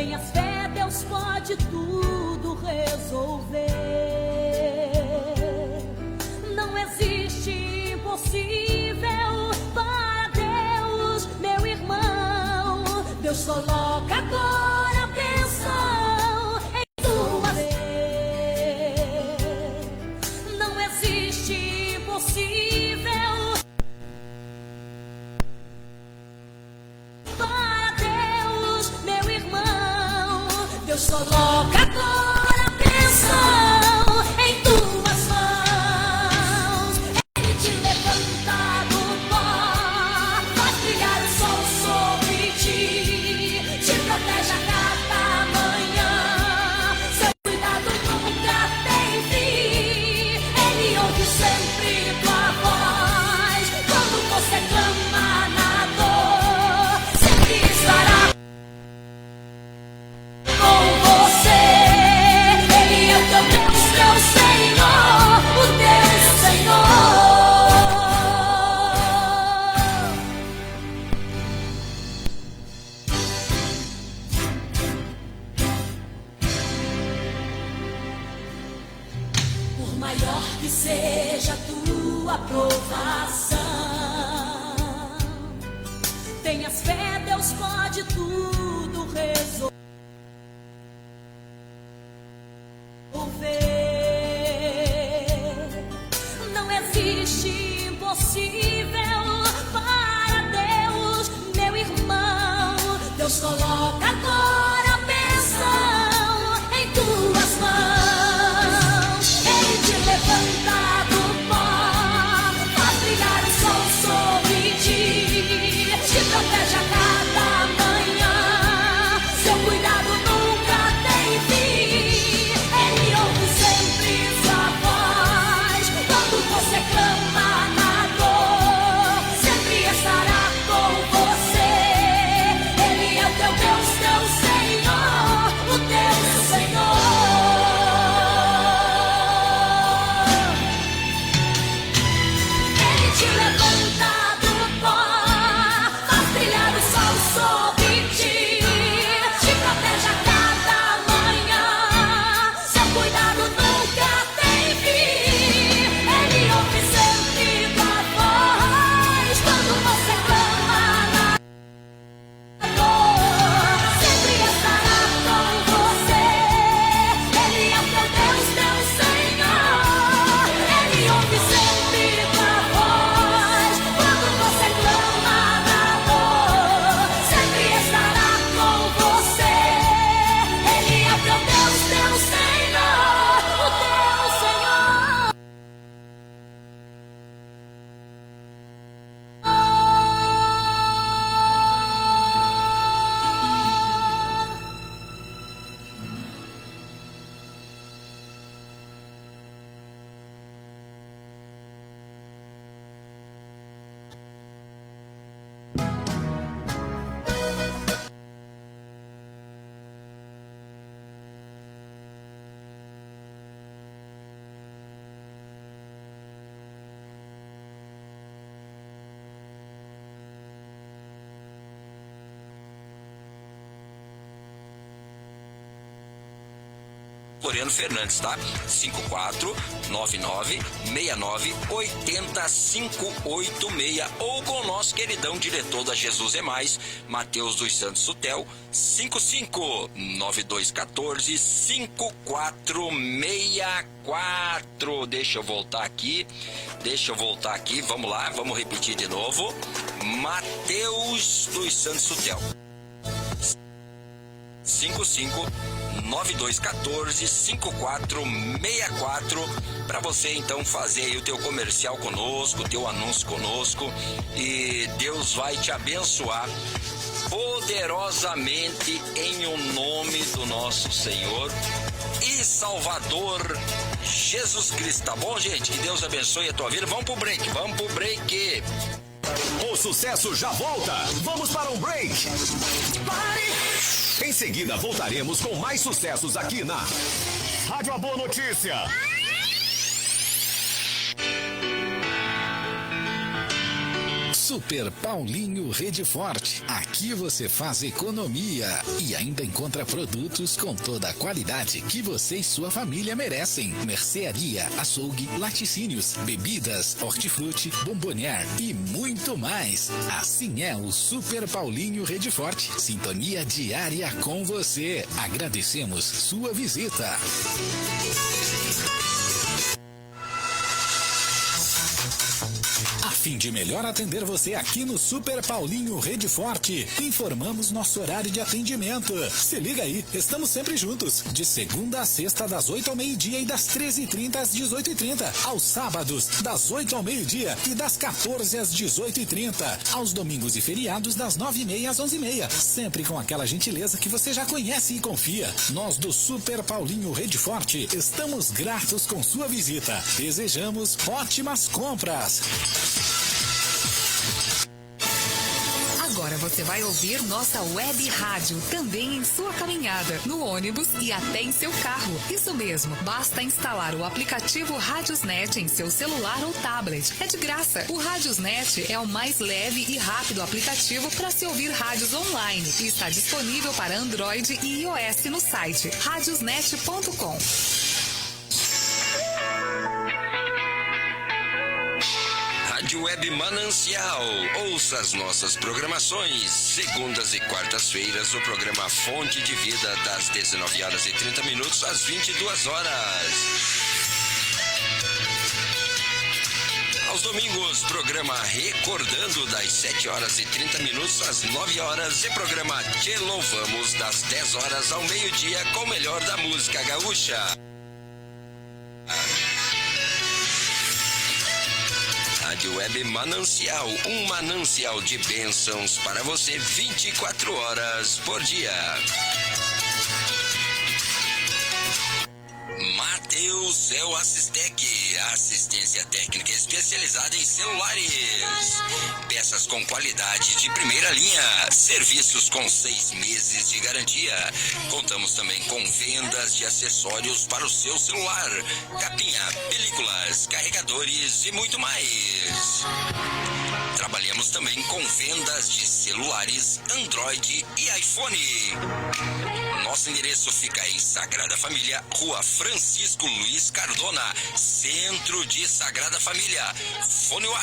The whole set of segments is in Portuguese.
Tenha fé, Deus pode tudo resolver. Não existe impossível para Deus, meu irmão. Deus coloca agora a bênção em tua vida. Não existe impossível para Deus, meu irmão. Deus coloca agora a bênção em tuas mãos. Ele te levanta do pó, faz brilhar o sol sobre ti, te protege a cada manhã. Seu cuidado nunca tem fim. Ele ouve sempre tua voz. Quando você clama na dor, sempre estará com você. Ele é o teu Deus, teu Senhor, o teu Senhor. Por maior que seja a tua provação, tenhas fé, Deus pode tudo resolver. Não existe impossível para Deus, meu irmão. Deus coloca agora a bênção em tuas mãos. Ele te levanta do pó, faz brilhar o sol sobre ti, te protege a cada manhã. Seu cuidado nunca tem fim. Ele ouve sempre sua voz. Quando você clama na dor, sempre estará com você. Ele é o teu Deus, teu Senhor, o teu Senhor. Ele te levanta do pó, faz brilhar o sol sobre ti, te protege a cada manhã. Seu cuidado nunca tem fim. Ele ouve sempre tua voz. Quando você clama na dor, sempre estará com você. Ele é o teu Deus, teu Senhor. Ele ouve sempre tua voz. Quando você clama na dor, sempre estará com você. Ele é o teu Deus, teu Senhor, o teu Senhor. Floriano Fernandes, tá? 549969808586 ou com o nosso queridão diretor da Jesus é Mais, Mateus dos Santos Sutel, 5592145464. Deixa eu voltar aqui, vamos lá, vamos repetir de novo. Mateus dos Santos Sutel, 5592145464, para você então fazer aí o teu comercial conosco, o teu anúncio conosco, e Deus vai te abençoar poderosamente em o nome do nosso Senhor e Salvador Jesus Cristo, tá bom, gente? Que Deus abençoe a tua vida. Vamos pro break. O sucesso já volta. Vamos para um break. Em seguida voltaremos com mais sucessos aqui na Rádio A Boa Notícia. Super Paulinho Rede Forte. Aqui você faz economia e ainda encontra produtos com toda a qualidade que você e sua família merecem. Mercearia, açougue, laticínios, bebidas, hortifruti, bombonier e muito mais. Assim é o Super Paulinho Rede Forte. Sintonia diária com você. Agradecemos sua visita. A fim de melhor atender você aqui no Super Paulinho Rede Forte, informamos nosso horário de atendimento. Se liga aí, estamos sempre juntos, de segunda a sexta das 8 ao meio-dia e das 13h30 às 18h30, aos sábados das 8 ao meio-dia e das 14 às 18h30, aos domingos e feriados das 9h30 às 11h30, sempre com aquela gentileza que você já conhece e confia. Nós do Super Paulinho Rede Forte estamos gratos com sua visita. Desejamos ótimas compras. Agora você vai ouvir nossa web rádio também em sua caminhada, no ônibus e até em seu carro. Isso mesmo, basta instalar o aplicativo Rádiosnet em seu celular ou tablet. É de graça. O Rádiosnet é o mais leve e rápido aplicativo para se ouvir rádios online e está disponível para Android e iOS no site radiosnet.com. Rádio Web Manancial. Ouça as nossas programações. Segundas e quartas-feiras, o programa Fonte de Vida, das 19h30 às 22h. Aos domingos, programa Recordando, das 7h30 às 9h. E programa Te Louvamos, das 10h ao meio-dia, com o melhor da música gaúcha. Rádio Web Manancial, um manancial de bênçãos para você 24 horas por dia. Mateus Cell Assistec, assistência técnica especializada em celulares. Peças com qualidade de primeira linha, serviços com 6 meses de garantia. Contamos também com vendas de acessórios para o seu celular, capinha, películas, carregadores e muito mais. Trabalhamos também com vendas de celulares Android e iPhone. Nosso endereço fica em Sagrada Família, Rua Francisco Luiz Cardona, centro de Sagrada Família. Fone WhatsApp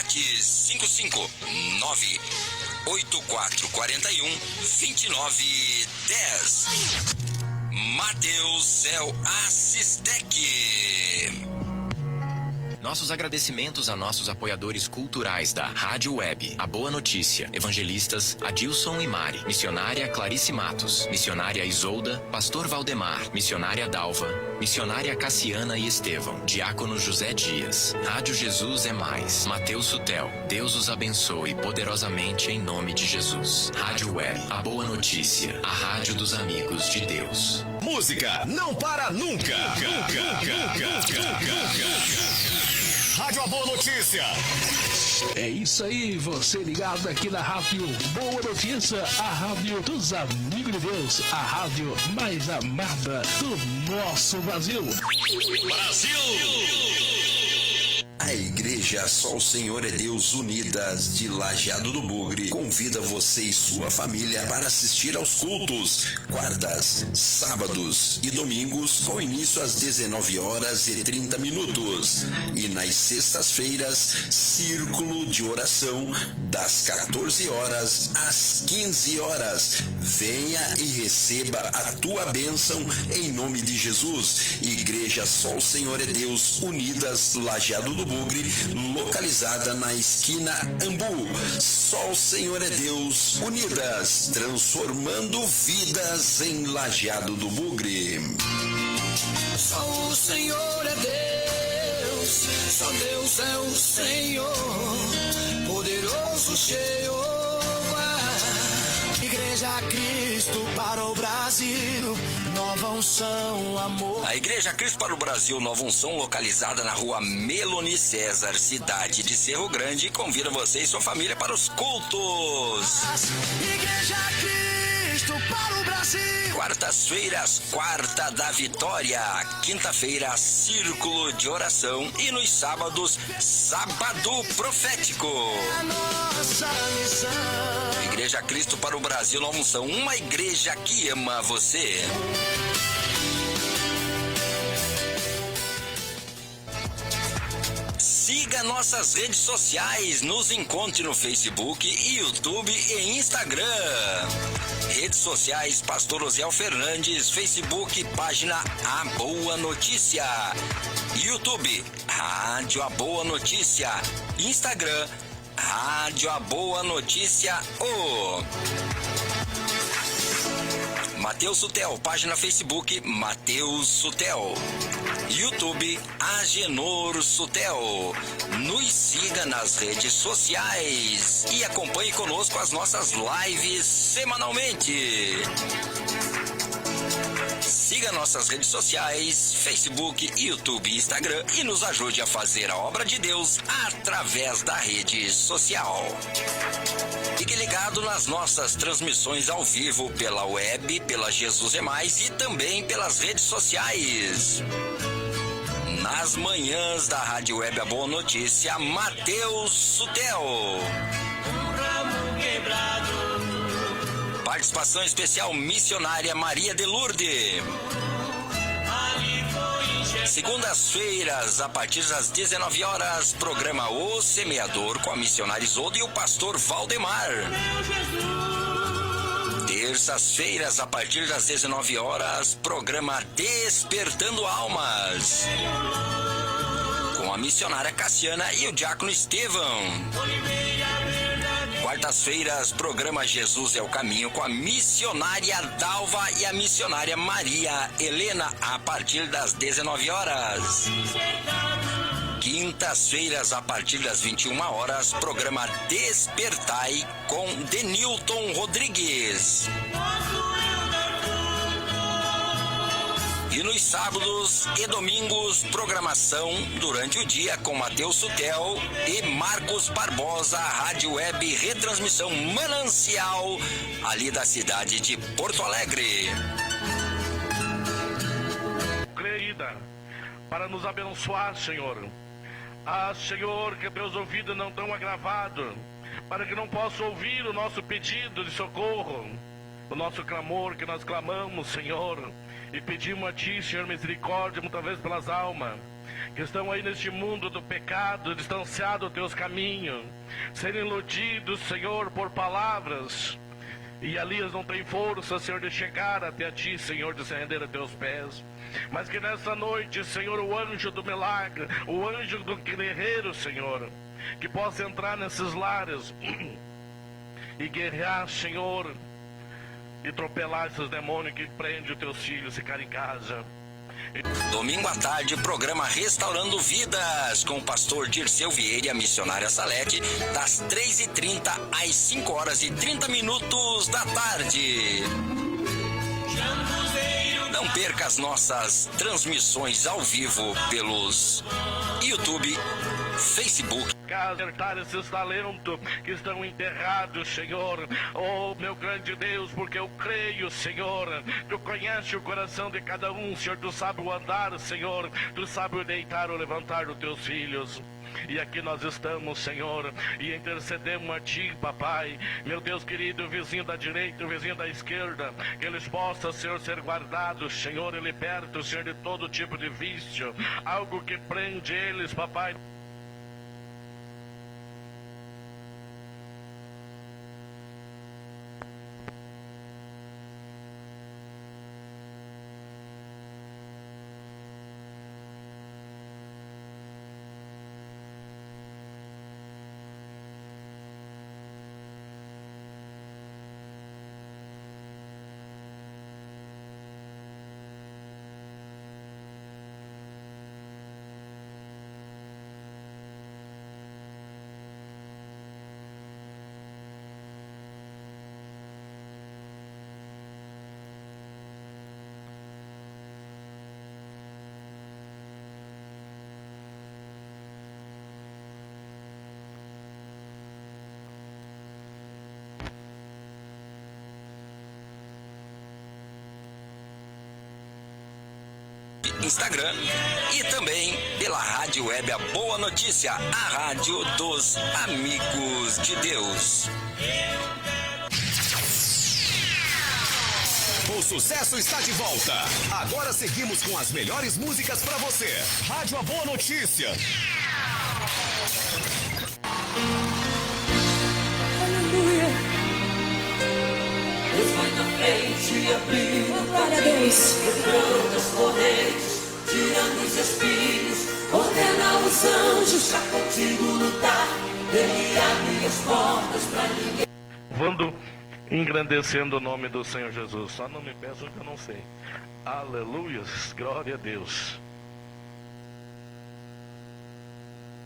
559-8441-2910. Mateus Cell Assistec. Nossos agradecimentos a nossos apoiadores culturais da Rádio Web, A Boa Notícia, evangelistas Adilson e Mari, missionária Clarice Matos, missionária Isolda, pastor Valdemar, missionária Dalva, missionária Cassiana e Estevão, diácono José Dias, Rádio Jesus é Mais, Mateus Sutel. Deus os abençoe poderosamente em nome de Jesus. Rádio Web, A Boa Notícia, a rádio dos amigos de Deus. Música não para nunca. Rádio A Boa Notícia. É isso aí, você ligado aqui na Rádio Boa Notícia, a rádio dos amigos de Deus, a rádio mais amada do nosso Brasil. A Igreja Só o Senhor é Deus Unidas de Lajeado do Bugre convida você e sua família para assistir aos cultos, quartas, sábados e domingos com início às 19h30 e nas sextas-feiras, círculo de oração das 14h às 15h. Venha e receba a tua bênção em nome de Jesus. Igreja Só o Senhor é Deus Unidas Lajeado do Bugre, localizada na esquina Ambu. Só o Senhor é Deus Unidas, transformando vidas em Lajeado do Bugre. Só o Senhor é Deus, só Deus é o Senhor, poderoso Jeová. Igreja Cristo para o Brasil, Nova Unção, amor. A Igreja Cristo para o Brasil Nova Unção, localizada na rua Meloni César, cidade de Cerro Grande, convida você e sua família para os cultos. Igreja Cristo para o Brasil, Quartas-feiras, Quarta da Vitória. Quinta-feira, Círculo de Oração. E nos sábados, Sábado Profético. Igreja Cristo para o Brasil Nova Unção, uma igreja que ama você. Siga nossas redes sociais, nos encontre no Facebook, YouTube e Instagram. Redes sociais, Pastor Osiel Fernandes, Facebook, página A Boa Notícia. YouTube, Rádio A Boa Notícia. Instagram, Rádio A Boa Notícia O. Mateus Sutel, página Facebook, Mateus Sutel. YouTube, Agenor Sutel. Nos siga nas redes sociais e acompanhe conosco as nossas lives semanalmente. Siga nossas redes sociais, Facebook, YouTube e Instagram e nos ajude a fazer a obra de Deus através da rede social. Fique ligado nas nossas transmissões ao vivo pela web, pela Jesus é Mais e também pelas redes sociais. Nas manhãs da Rádio Web A Boa Notícia, Mateus Sutel. Participação especial missionária Maria de Lourdes. Segundas-feiras, a partir das 19 horas, programa O Semeador com a missionária Isolda e o pastor Valdemar. Terças-feiras, a partir das 19 horas, programa Despertando Almas com a missionária Cassiana e o diácono Estevão. Quartas-feiras, programa Jesus é o Caminho com a missionária Dalva e a missionária Maria Helena, a partir das 19 horas. Quintas-feiras, a partir das 21 horas, programa Despertai com Denilton Rodrigues. E nos sábados e domingos, programação durante o dia com Mateus Sutel e Marcos Barbosa, Rádio Web, retransmissão Manancial, ali da cidade de Porto Alegre. Querida, para nos abençoar, Senhor. Ah, Senhor, que teus ouvidos não estão agravados, para que não possa ouvir o nosso pedido de socorro, o nosso clamor que nós clamamos, Senhor. E pedimos a Ti, Senhor, misericórdia, muitas vezes pelas almas que estão aí neste mundo do pecado, distanciados dos Teus caminhos, serem iludidos, Senhor, por palavras, e ali eles não têm força, Senhor, de chegar até a Ti, Senhor, de se render a Teus pés. Mas que nessa noite, Senhor, o anjo do milagre, o anjo do guerreiro, Senhor, que possa entrar nesses lares e guerrear, Senhor, e atropelar esses demônios que prendem os teus filhos ficar em casa. Domingo à tarde, programa Restaurando Vidas com o pastor Dirceu Vieira e a missionária Salete, das 3h30 às 5h30 da tarde. Não perca as nossas transmissões ao vivo pelos YouTube, Facebook. Acertar esses talentos que estão enterrados, Senhor. Oh, meu grande Deus, porque eu creio, Senhor. Tu conheces o coração de cada um, Senhor. Tu sabe o andar, Senhor. Tu sabe o deitar ou levantar dos teus filhos. E aqui nós estamos, Senhor, e intercedemos a Ti, Papai, meu Deus querido, o vizinho da direita, o vizinho da esquerda, que eles possam, Senhor, ser guardados, Senhor, e libertos, Senhor, de todo tipo de vício, algo que prende eles, Papai. Instagram e também pela Rádio Web A Boa Notícia, a rádio dos amigos de Deus. O sucesso está de volta. Agora seguimos com as melhores músicas pra você. Rádio A Boa Notícia. Aleluia. Deus vai na frente e abriu. Glória a Deus. Quebrando as correntes, tirando os espinhos, ordena os anjos pra contigo lutar. Ele abre as portas pra ninguém. Vando engrandecendo o nome do Senhor Jesus. Só não me peçam que eu não sei. Aleluias, glória a Deus.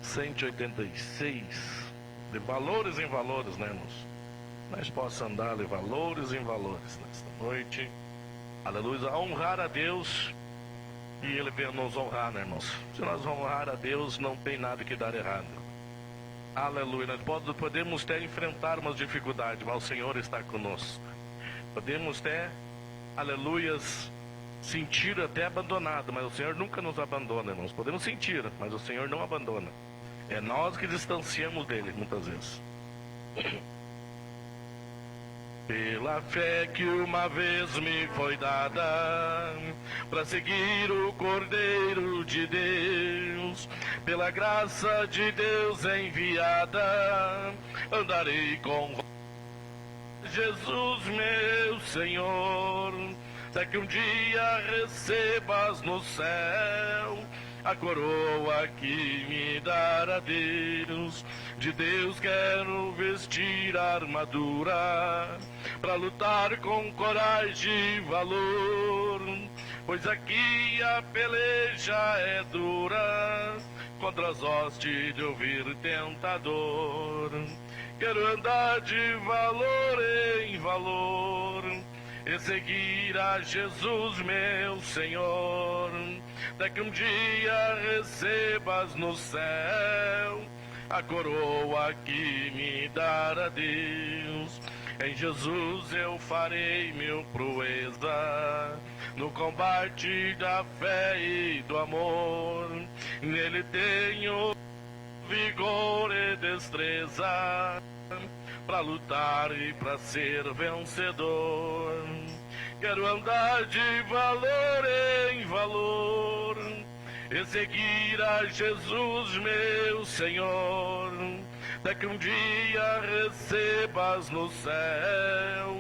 186. De valores em valores, né, irmãos? Nós possamos andar de valores em valores nesta noite. Aleluia, a honrar a Deus. E Ele vem nos honrar, né, irmãos? Se nós honrar a Deus, não tem nada que dar errado. Aleluia, nós podemos até enfrentar umas dificuldades, mas o Senhor está conosco. Podemos até, aleluias, sentir até abandonado, mas o Senhor nunca nos abandona, irmãos. Podemos sentir, mas o Senhor não abandona. É nós que distanciamos dele, muitas vezes. Pela fé que uma vez me foi dada, para seguir o Cordeiro de Deus, pela graça de Deus enviada, andarei com Jesus, meu Senhor, até que um dia recebas no céu a coroa que me dará Deus. De Deus quero vestir a armadura, pra lutar com coragem e valor, pois aqui a peleja é dura, contra as hostes de ouvir tentador. Quero andar de valor em valor, e seguir a Jesus, meu Senhor, até que um dia recebas no céu a coroa que me dará Deus. Em Jesus eu farei mil proeza, no combate da fé e do amor. Nele tenho vigor e destreza, pra lutar e pra ser vencedor. Quero andar de valor em valor, e seguir a Jesus, meu Senhor, até que um dia recebas no céu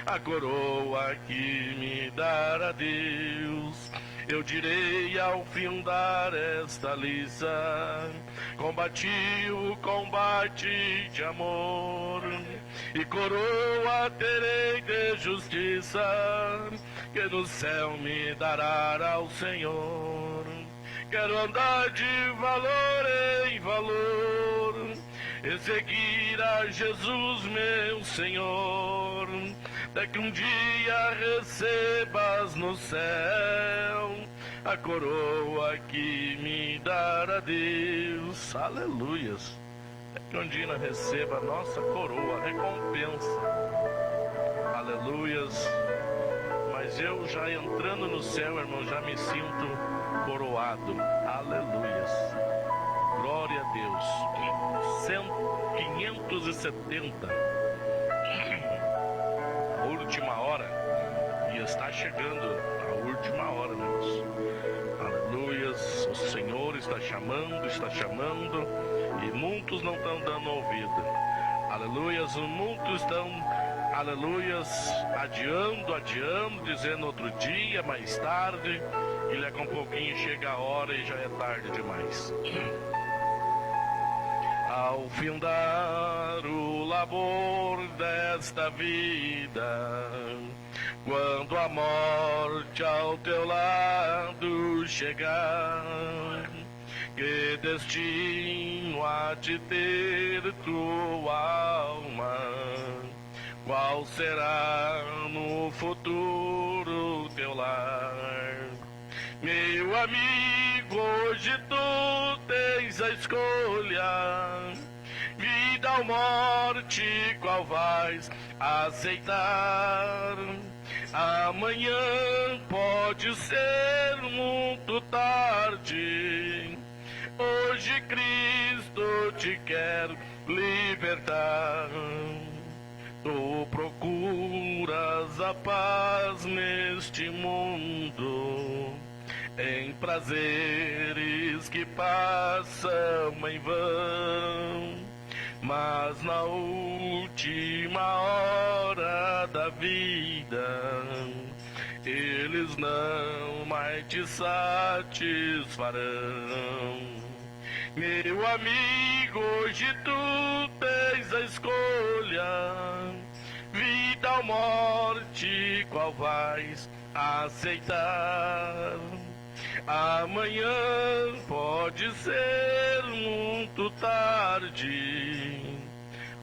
a coroa que me dará Deus. Eu direi ao findar esta liça, combati o combate de amor, e coroa terei de justiça, que no céu me dará ao Senhor. Quero andar de valor em valor, e seguir a Jesus, meu Senhor, até que um dia recebas no céu a coroa que me dará Deus. Aleluias. É que um dia receba a nossa coroa, a recompensa. Aleluias. Mas eu já entrando no céu, irmão, já me sinto coroado. Aleluias. Glória a Deus. 570. A última hora. E está chegando a última hora, meus. Aleluias. O Senhor está chamando. E muitos não estão dando ouvido. Aleluias. Muitos estão, aleluias, adiando, dizendo outro dia, mais tarde. E daqui a um pouquinho chega a hora e já é tarde demais. Ao findar o labor desta vida, quando a morte ao teu lado chegar, que destino há de ter tua alma? Qual será no futuro teu lar? Meu amigo, hoje tu tens a escolha, vida ou morte, qual vais aceitar? Amanhã pode ser muito tarde. Hoje Cristo te quer libertar. Tu procuras a paz neste mundo, em prazeres que passam em vão, mas na última hora da vida eles não mais te satisfarão. Meu amigo, hoje tu tens a escolha, vida ou morte, qual vais aceitar? Amanhã pode ser muito tarde.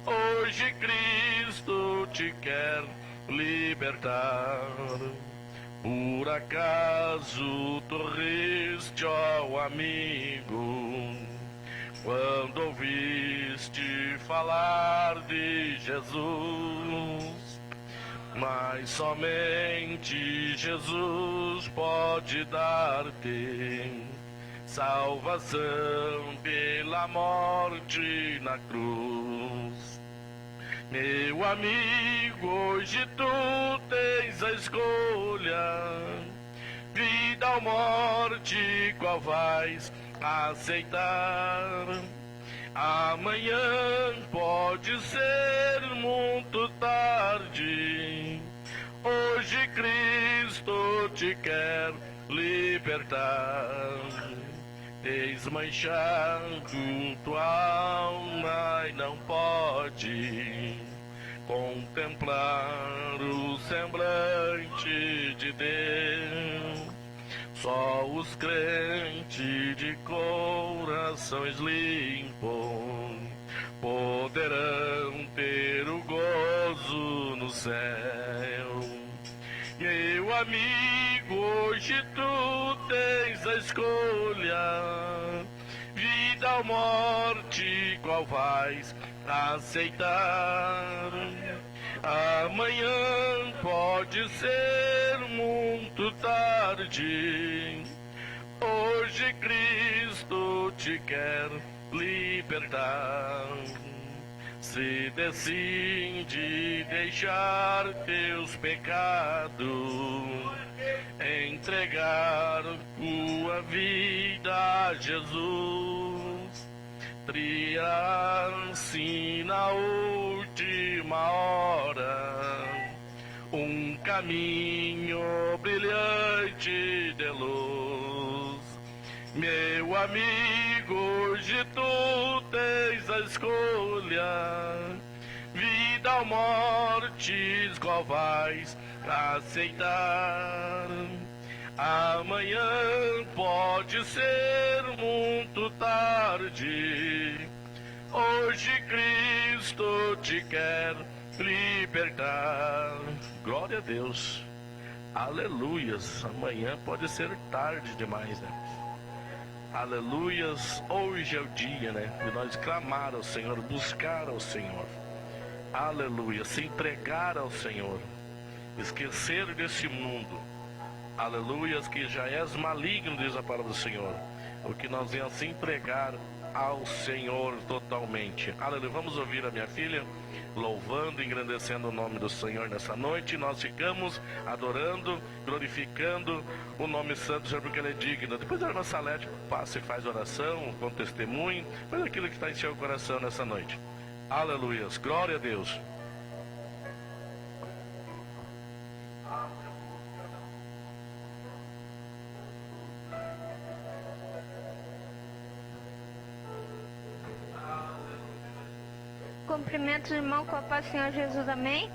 Hoje Cristo te quer libertar. Por acaso tu riste, ó amigo, quando ouviste falar de Jesus? Mas somente Jesus pode dar-te salvação pela morte na cruz. Meu amigo, hoje tu tens a escolha, vida ou morte, qual vais aceitar? Amanhã pode ser muito tarde. Hoje Cristo te quer libertar. Tens manchado tua alma e não pode contemplar o semblante de Deus. Só os crentes de corações limpos poderão ter o gozo no céu. Meu amigo, hoje tu tens a escolha, vida ou morte, qual vais aceitar? Amanhã pode ser muito tarde. Hoje Cristo te quer libertar. Se decide deixar teus pecados, entregar tua vida a Jesus, trilhar-se na última hora um caminho brilhante de luz. Meu amigo, hoje tu tens a escolha, vida ou morte, qual vais aceitar? Amanhã pode ser muito tarde. Hoje Cristo te quer libertar. Glória a Deus. Aleluias. Amanhã pode ser tarde demais, né? Aleluias. Hoje é o dia, né? De nós clamar ao Senhor, buscar ao Senhor. Aleluia. Se entregar ao Senhor. Esquecer desse mundo. Aleluias, que já és maligno, diz a palavra do Senhor. O que nós venhamos se entregar ao Senhor totalmente. Aleluia. Vamos ouvir a minha filha louvando e engrandecendo o nome do Senhor nessa noite. Nós ficamos adorando, glorificando o nome santo do Senhor, porque Ele é digno. Depois a irmã Salete passa e faz oração com testemunho, faz aquilo que está em seu coração nessa noite. Aleluias, glória a Deus. Cumprimento o irmão com a paz do Senhor Jesus, amém?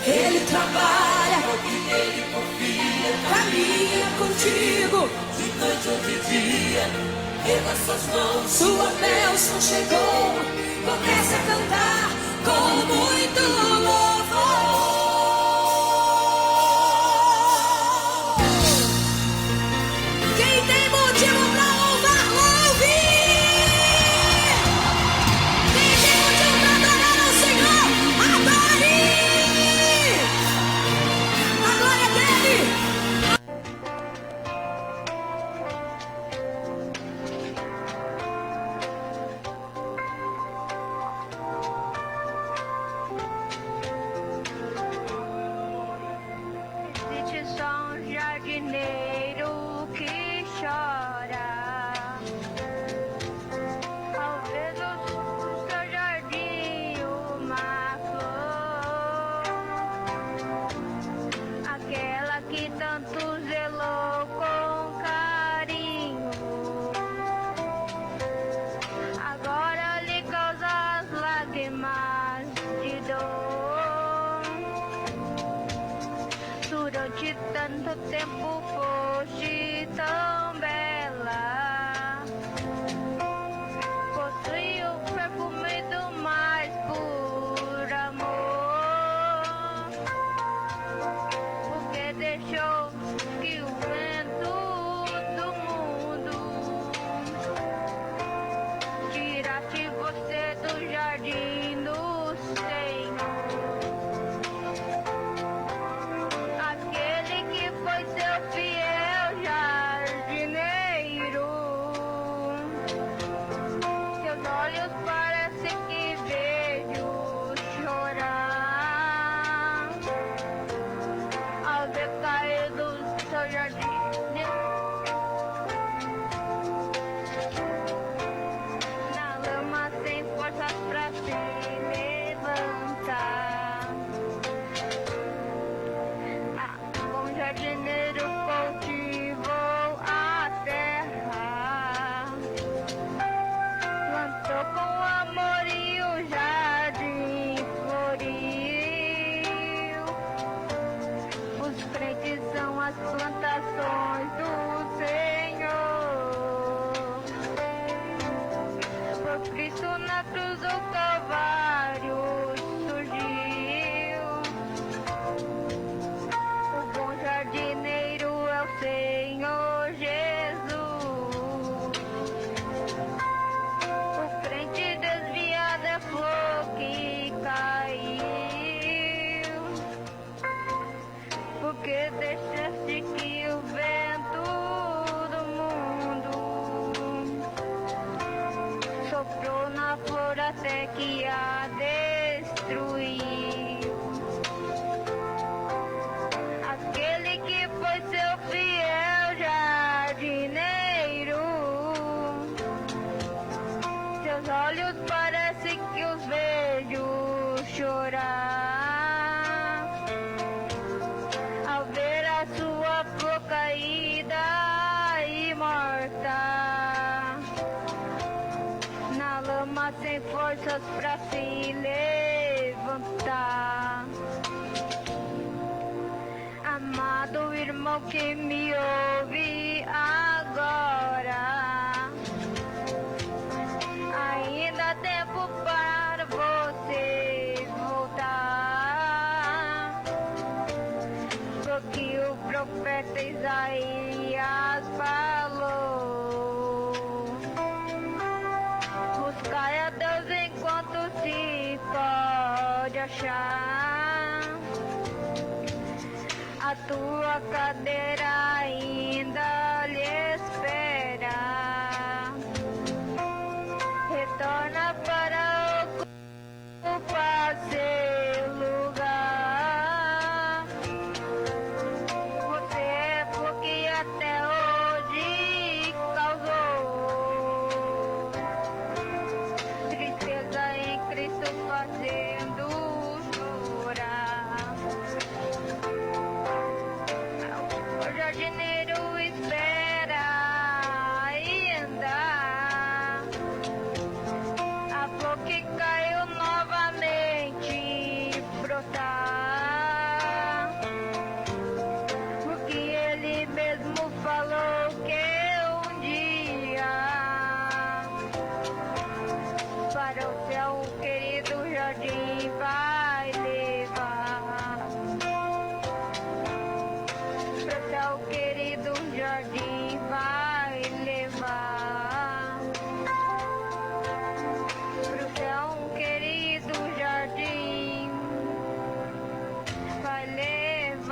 Ele trabalha, ele confia, caminha contigo, de noite ou de dia, erga suas mãos, sua bênção chegou, comece a cantar com muito louvor. Quem tem motivo pra louvar, louve! Quem tem motivo pra adorar ao Senhor, adore! A glória dele! Existe só um jardineiro que chora. Ao ver o seu jardim uma flor, aquela que tanto zelou com carinho, agora lhe causa as lágrimas de dor. Durante tanto tempo foste tão bela, possui o perfume do mais puro amor, porque deixou que o vento do mundo tirasse você do jardim do Senhor. Aquele que foi seu fiel jardineiro, seus olhos parecem que vejo chorar ao ver cair do seu jardim. Na lama sem forças pra se levantar. Bom jardineiro cultivou a terra, plantou com amor e o jardim floriu. Os crentes são as plantações do Senhor. Por Cristo na cruz do Calvário surgiu. O bom jardineiro é o Senhor Jesus. O crente desviado é flor que caiu, porque deixaste que o vento do mundo soprou na flor até que a destruiu. Aquele que foi seu fiel jardineiro, seus olhos parecem que os vejo chorar ao ver a sua flor caída e morta na lama sem forças pra se levantar. Amado irmão que me ouve agora, ainda há tempo para você voltar, porque o profeta Isaías falou: buscai a Deus enquanto se pode achar, a tua cadeira ainda lhe espera. Retorna para ocupar seu lugar. Você é porque até hoje causou tristeza em Cristo, fazendo chorar. O jardineiro espera ainda a flor que caiu novamente jardim vai levar pro tão querido jardim, vai levar.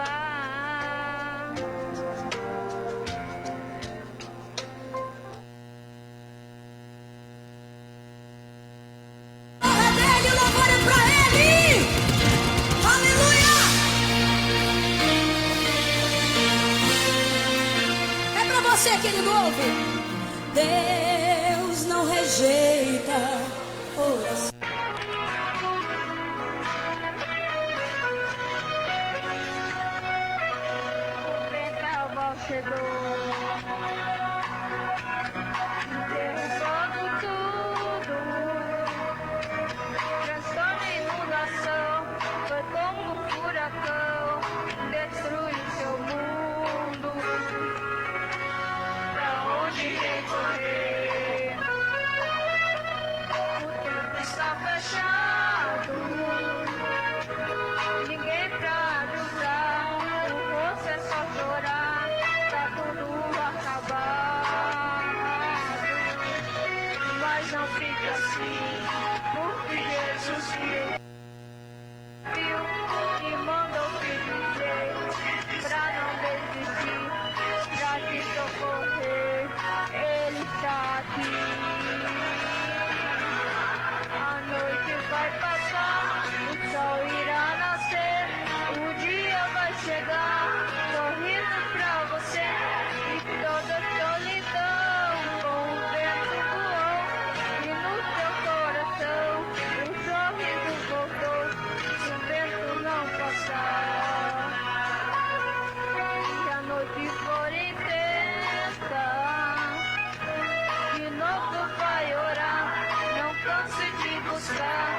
Honra dele, louvor é pra ele. Aleluia! É pra você que ele louve. Deus não rejeita oração. O vendaval chegou, derrubando tudo, transforma em inundação, foi como um furacão, destrui seu mundo. Pra onde vem correr? O tempo está fechado, ninguém pra ajudar, o rosto é só chorar, tá tudo acabado. Mas não fique assim, porque Jesus viu e mandou te dizer pra não desistir, pra te socorrer, ele está aqui. A noite vai passar, o sol irá nascer, o dia vai chegar, sorrindo pra você e toda solidão com o vento voou e no seu coração o sorriso voltou, se o vento não passar. E a noite for intensa, de novo vai orar, não canse de buscar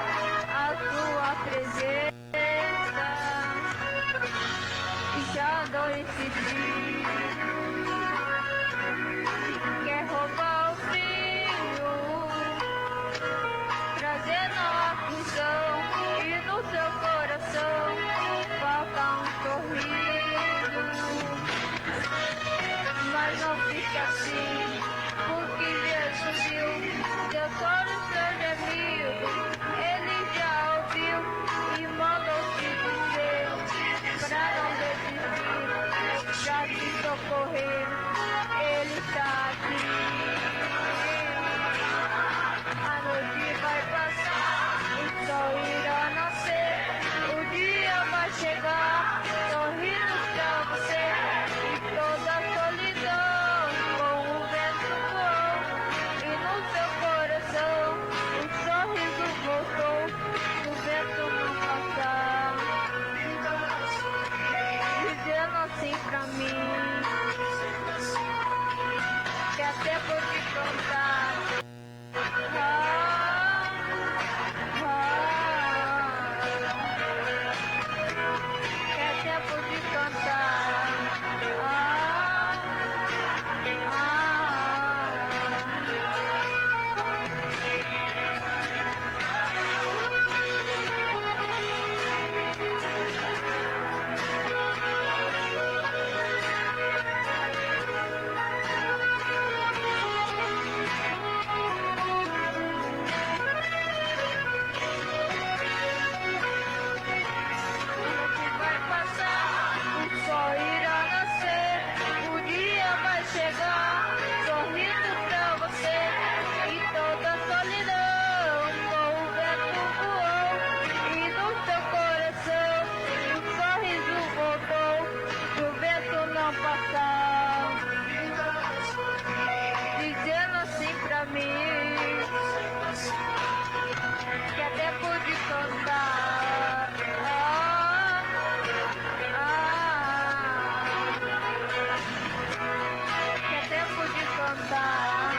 a tua presença. E já anoiteci, quer roubar o frio, trazendo a aflição e no seu coração falta um sorriso. Mas não fique assim, porque Jesus viu teu choro, seu gemido, ele já ouviu e mandou te dizer pra não desistir, pra te socorrer, ele está aqui. A noite vai passar, o sol irá nascer, o dia vai chegar, sorrindo pra você e toda a solidão com o vento voou e no seu coração o sorriso voltou, o vento não passar, dizendo assim pra mim que até pode cantar. É tempo de cantar. Vai passar, o sol irá nascer, o dia vai chegar, sorrindo pra você e toda a solidão com o vento voou e no seu coração o sorriso voltou, o vento não passar, dizendo assim pra mim que até pude cantar. Que é tempo de cantar.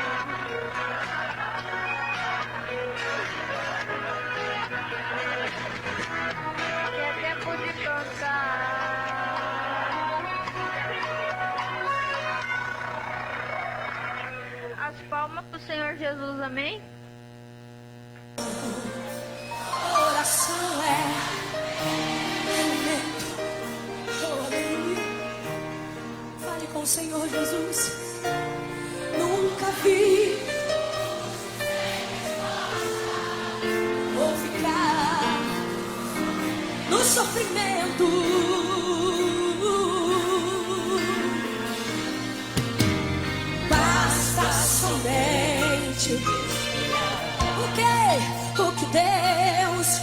Que é tempo de cantar. As palmas pro Senhor Jesus, amém? Oração é alimento. Oh, aleluia. Fale com o Senhor Jesus. Nunca vi ou ficar no sofrimento. Basta somente o que Deus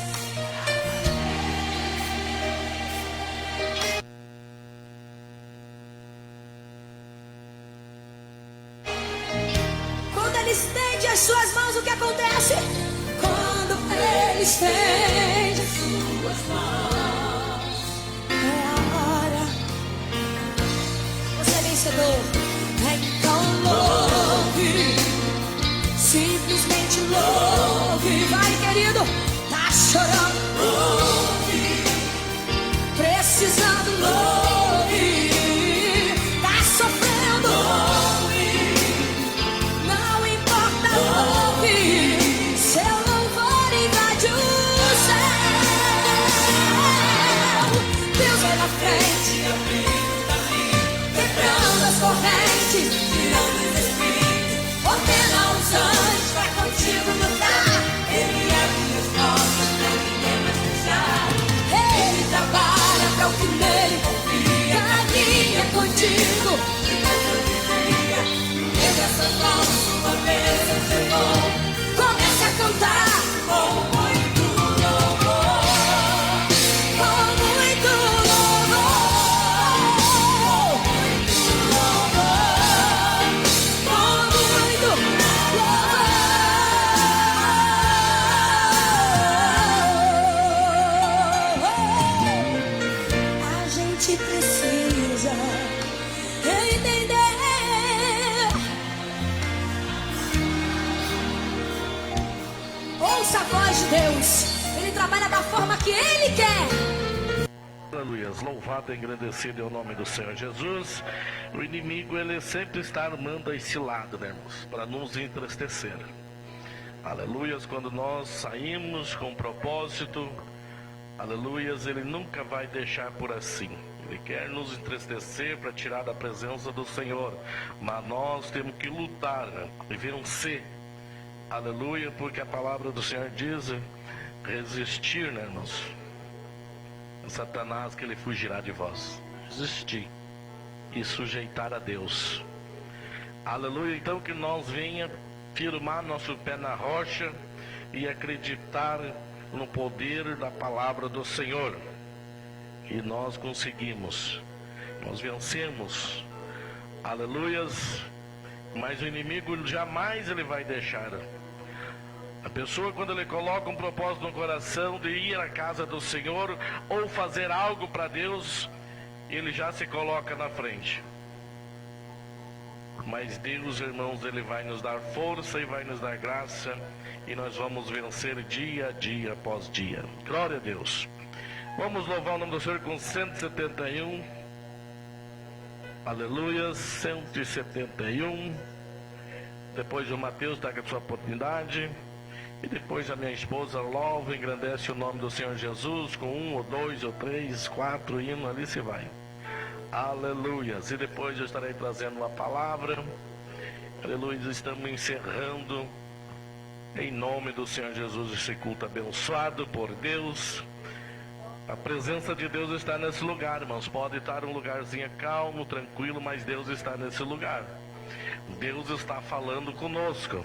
estende as suas mãos, o que acontece? Quando Ele estende as suas mãos, é a hora. Você é vencedor. Então louve, simplesmente louve. Vai, querido, tá chorando, louve, precisando, louve, tá sofrendo, louve. Seu louvor invade o céu. Deus vai na frente, quebrando as correntes, tirando os espíritos, ordena os anjos pra contigo lutar. Ele abre as portas pra ninguém mais fechar. Ele trabalha pra o que nele confia. Caminha contigo. Essas mãos, uma vez eu chegou. Comece a cantar com muito louvor, com muito louvor, muito louvor, com muito louvor. A gente precisa entender. Ouça a voz de Deus. Ele trabalha da forma que Ele quer. Aleluia. Louvado e engrandecido é o nome do Senhor Jesus. O inimigo, ele sempre está armando esse lado, né, irmãos? Para nos entristecer. Aleluias. Quando nós saímos com propósito, aleluias, ele nunca vai deixar por assim. Ele quer nos entristecer para tirar da presença do Senhor. Mas nós temos que lutar, né, e vencer. Aleluia, porque a palavra do Senhor diz resistir, né, irmãos? Satanás, que ele fugirá de vós. Resistir e sujeitar a Deus. Aleluia, então que nós venha firmar nosso pé na rocha e acreditar no poder da palavra do Senhor. E nós conseguimos, nós vencemos. Aleluias, mas o inimigo jamais ele vai deixar. A pessoa, quando ele coloca um propósito no coração de ir à casa do Senhor ou fazer algo para Deus, ele já se coloca na frente. Mas Deus, irmãos, ele vai nos dar força e vai nos dar graça, e nós vamos vencer dia a dia após dia. Glória a Deus. Vamos louvar o nome do Senhor com 171. Aleluia, 171. Depois o Mateus está com a sua oportunidade. E depois a minha esposa louva e engrandece o nome do Senhor Jesus com 1 ou 2 ou 3, 4 hinos, ali se vai. Aleluia. E depois eu estarei trazendo uma palavra. Aleluia. Estamos encerrando em nome do Senhor Jesus esse culto abençoado por Deus. A presença de Deus está nesse lugar, irmãos. Pode estar um lugarzinho calmo, tranquilo, mas Deus está nesse lugar. Deus está falando conosco.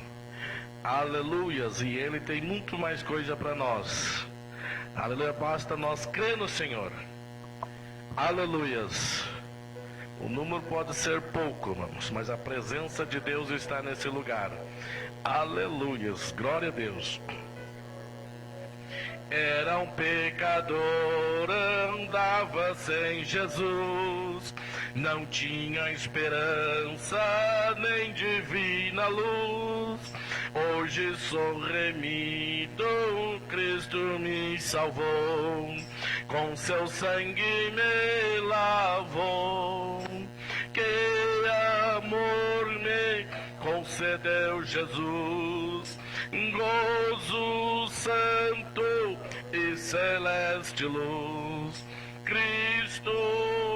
Aleluias, e Ele tem muito mais coisa para nós. Aleluia, basta nós crer no Senhor. Aleluias. O número pode ser pouco, irmãos, mas a presença de Deus está nesse lugar. Aleluias, glória a Deus. Era um pecador, andava sem Jesus, não tinha esperança nem divina luz. Hoje sou remido, Cristo me salvou, com seu sangue me lavou. Que amor me concedeu Jesus, gozo santo e celeste luz. Cristo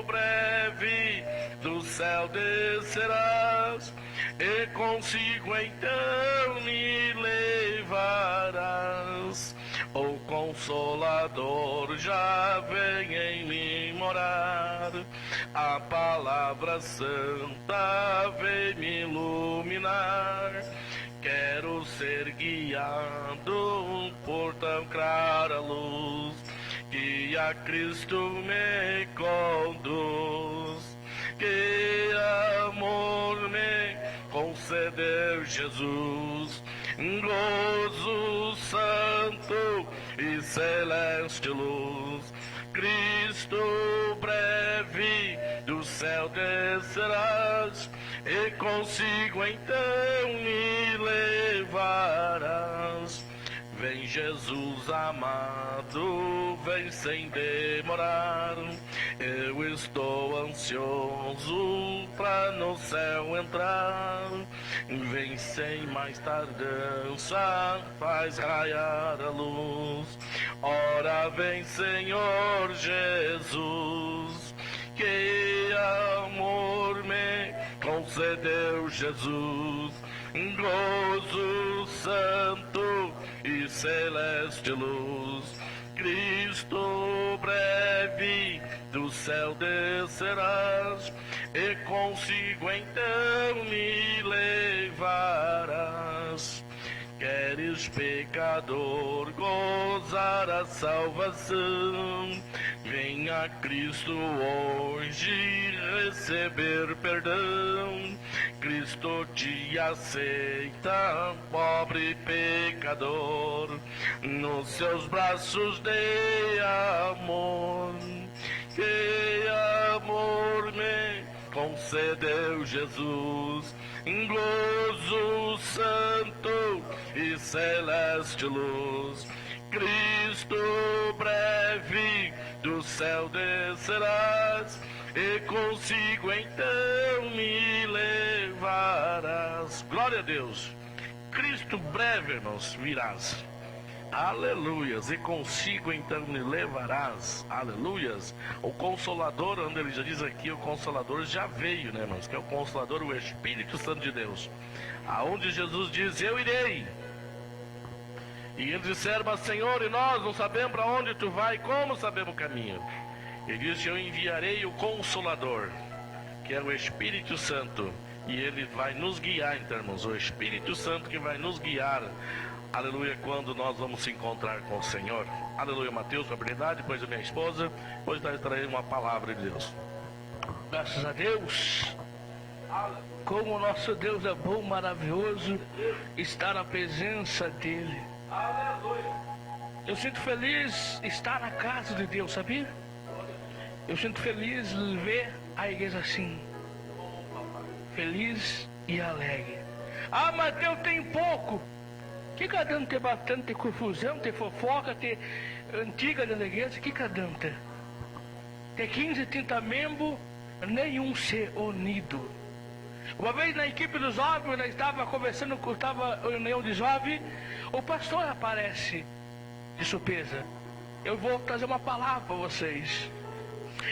breve do céu descerás, e consigo então me levarás. O Consolador já vem em mim morar, a palavra santa vem me iluminar. Quero ser guiado por tão clara luz, que a Cristo me conduz. Que amor me concedeu Jesus, gozo santo e celeste luz. Cristo breve do céu descerás, e consigo então me levarás. Vem Jesus amado, vem sem demorar. Eu estou ansioso pra no céu entrar. Vem sem mais tardança, faz raiar a luz. Ora vem, Senhor Jesus, que amor me concedeu Jesus, gozo santo e celeste luz. Cristo breve do céu descerás, e consigo então me levarás. Queres, pecador, gozar a salvação? Venha Cristo hoje receber perdão. Cristo te aceita, pobre pecador, nos seus braços de amor. Que amor me concedeu Jesus, gozo santo e celeste luz. Cristo breve do céu descerás, e consigo então me levarás. Glória a Deus. Cristo breve, irmãos, virás. Aleluias. E consigo então me levarás. Aleluias. O Consolador, onde ele já diz aqui, o Consolador já veio, né, irmãos? Que é o Consolador, o Espírito Santo de Deus. Aonde Jesus diz, eu irei. E eles disseram, mas Senhor, e nós não sabemos para onde tu vai, como sabemos o caminho? Ele disse, eu enviarei o Consolador, que é o Espírito Santo, e ele vai nos guiar, então, irmãos, o Espírito Santo que vai nos guiar, aleluia, quando nós vamos se encontrar com o Senhor. Aleluia. Mateus, com a habilidade, depois a minha esposa, depois nós traremos uma palavra de Deus. Graças a Deus. Como o nosso Deus é bom, maravilhoso, estar na presença dele. Eu sinto feliz estar na casa de Deus, sabia? Eu sinto feliz ver a igreja assim, feliz e alegre. Ah, mas Deus tem pouco. Que adianta ter bastante, ter confusão, ter fofoca, ter antiga dentro da igreja? Que adianta? Ter 15, 30 membros, nenhum ser unido. Uma vez na equipe dos jovens, nós estava conversando, estava em reunião de jovens, o pastor aparece de surpresa. Eu vou trazer uma palavra para vocês.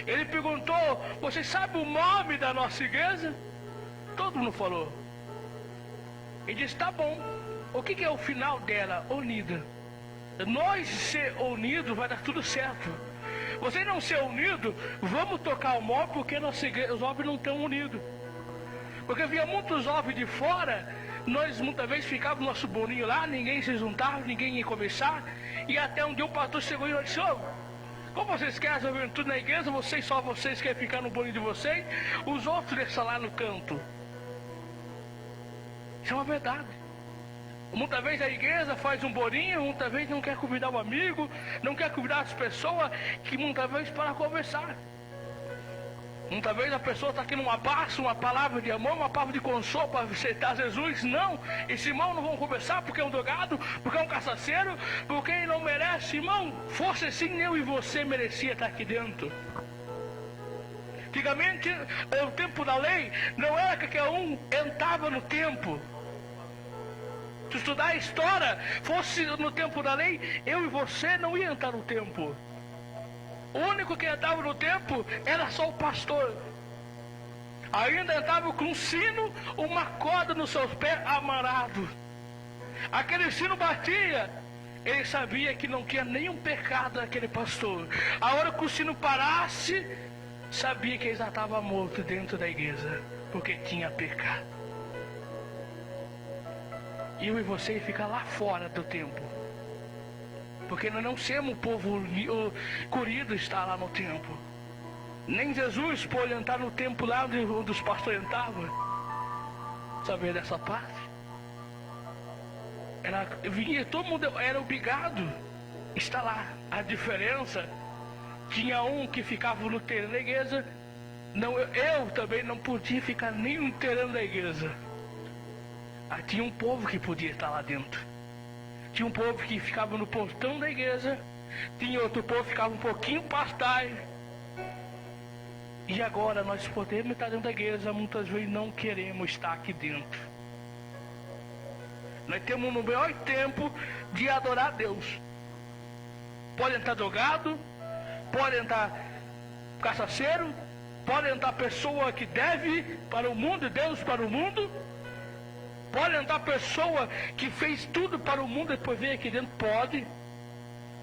Ele perguntou, vocês sabem o nome da nossa igreja? Todo mundo falou. Ele disse, tá bom. O que é o final dela? Unida. Nós ser unidos vai dar tudo certo. Vocês não ser unidos, vamos tocar o móvel porque nossa igreja, os jovens não estão unidos. Porque via muitos jovens de fora, nós muitas vezes ficávamos no nosso bolinho lá, ninguém se juntava, ninguém ia conversar. E até um dia o pastor chegou e disse, como vocês querem a juventude na igreja, só vocês querem ficar no bolinho de vocês, os outros deixam lá no canto. Isso é uma verdade. Muitas vezes a igreja faz um bolinho, muitas vezes não quer convidar um amigo, não quer convidar as pessoas que muitas vezes para conversar. Muitas vezes a pessoa está aqui num abraço, uma palavra de amor, uma palavra de consolo para aceitar Jesus. Não, esse irmão não vão conversar porque é um drogado, porque é um cachaceiro, porque ele não merece. Irmão, fosse assim, eu e você merecia estar aqui dentro. Antigamente, o tempo da lei, não era que qualquer um entrava no templo. Se estudar a história, fosse no tempo da lei, eu e você não ia entrar no templo. O único que entrava no templo era só o pastor. ainda andava com um sino, uma corda nos seus pés amarrado. Aquele sino batia, ele sabia que não tinha nenhum pecado naquele pastor. A hora que o sino parasse, sabia que ele já estava morto dentro da igreja, porque tinha pecado. Eu e você fica lá fora do templo, porque nós não somos o povo escolhido estar lá no templo. Nem Jesus pôde entrar no templo lá onde os pastores entravam. Saber dessa parte? Todo mundo era obrigado a estar lá. A diferença, tinha um que ficava no terreno da igreja. Não, eu também não podia ficar nem no terreno da igreja. Tinha um povo que podia estar lá dentro. Tinha um povo que ficava no portão da igreja. Tinha outro povo que ficava um pouquinho para trás. E agora nós podemos estar dentro da igreja, muitas vezes não queremos estar aqui dentro. Nós temos no melhor tempo de adorar a Deus. Pode entrar drogado, pode entrar cachaceiro, pode entrar pessoa que deve para o mundo, Deus para o mundo. Pode entrar pessoa que fez tudo para o mundo e depois veio aqui dentro, pode.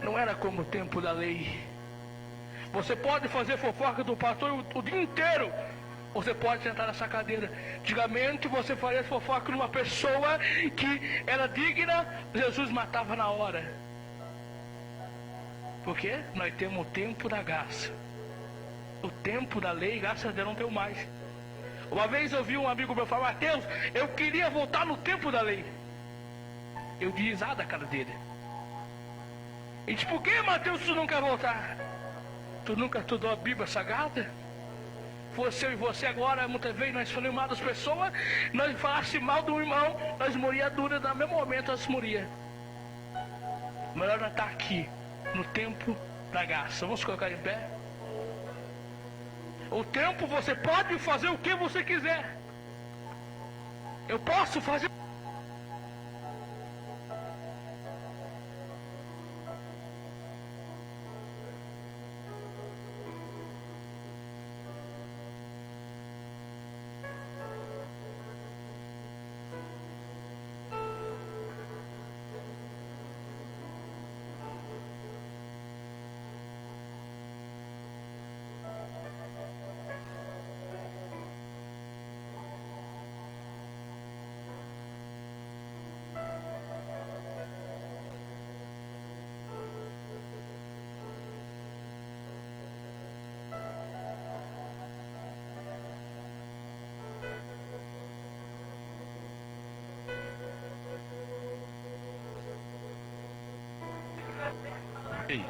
Não era como o tempo da lei. Você pode fazer fofoca do pastor o dia inteiro. Você pode sentar nessa cadeira. Antigamente você faria fofoca numa pessoa que era digna, Jesus matava na hora. Por quê? Nós temos o tempo da graça. O tempo da lei, graças a Deus, não tem mais. Uma vez eu vi um amigo meu falar: Mateus, eu queria voltar no tempo da lei. Eu dei risada da cara dele. Ele disse: por que, Mateus, tu não quer voltar? Tu nunca estudou a Bíblia Sagrada? Você e você agora, muitas vezes, nós falamos mal das pessoas, nós falasse mal do irmão, nós moria dura, no mesmo momento nós moria. Melhor nós estar aqui, no tempo da graça. Vamos colocar em pé? O tempo você pode fazer o que você quiser. Eu posso fazer.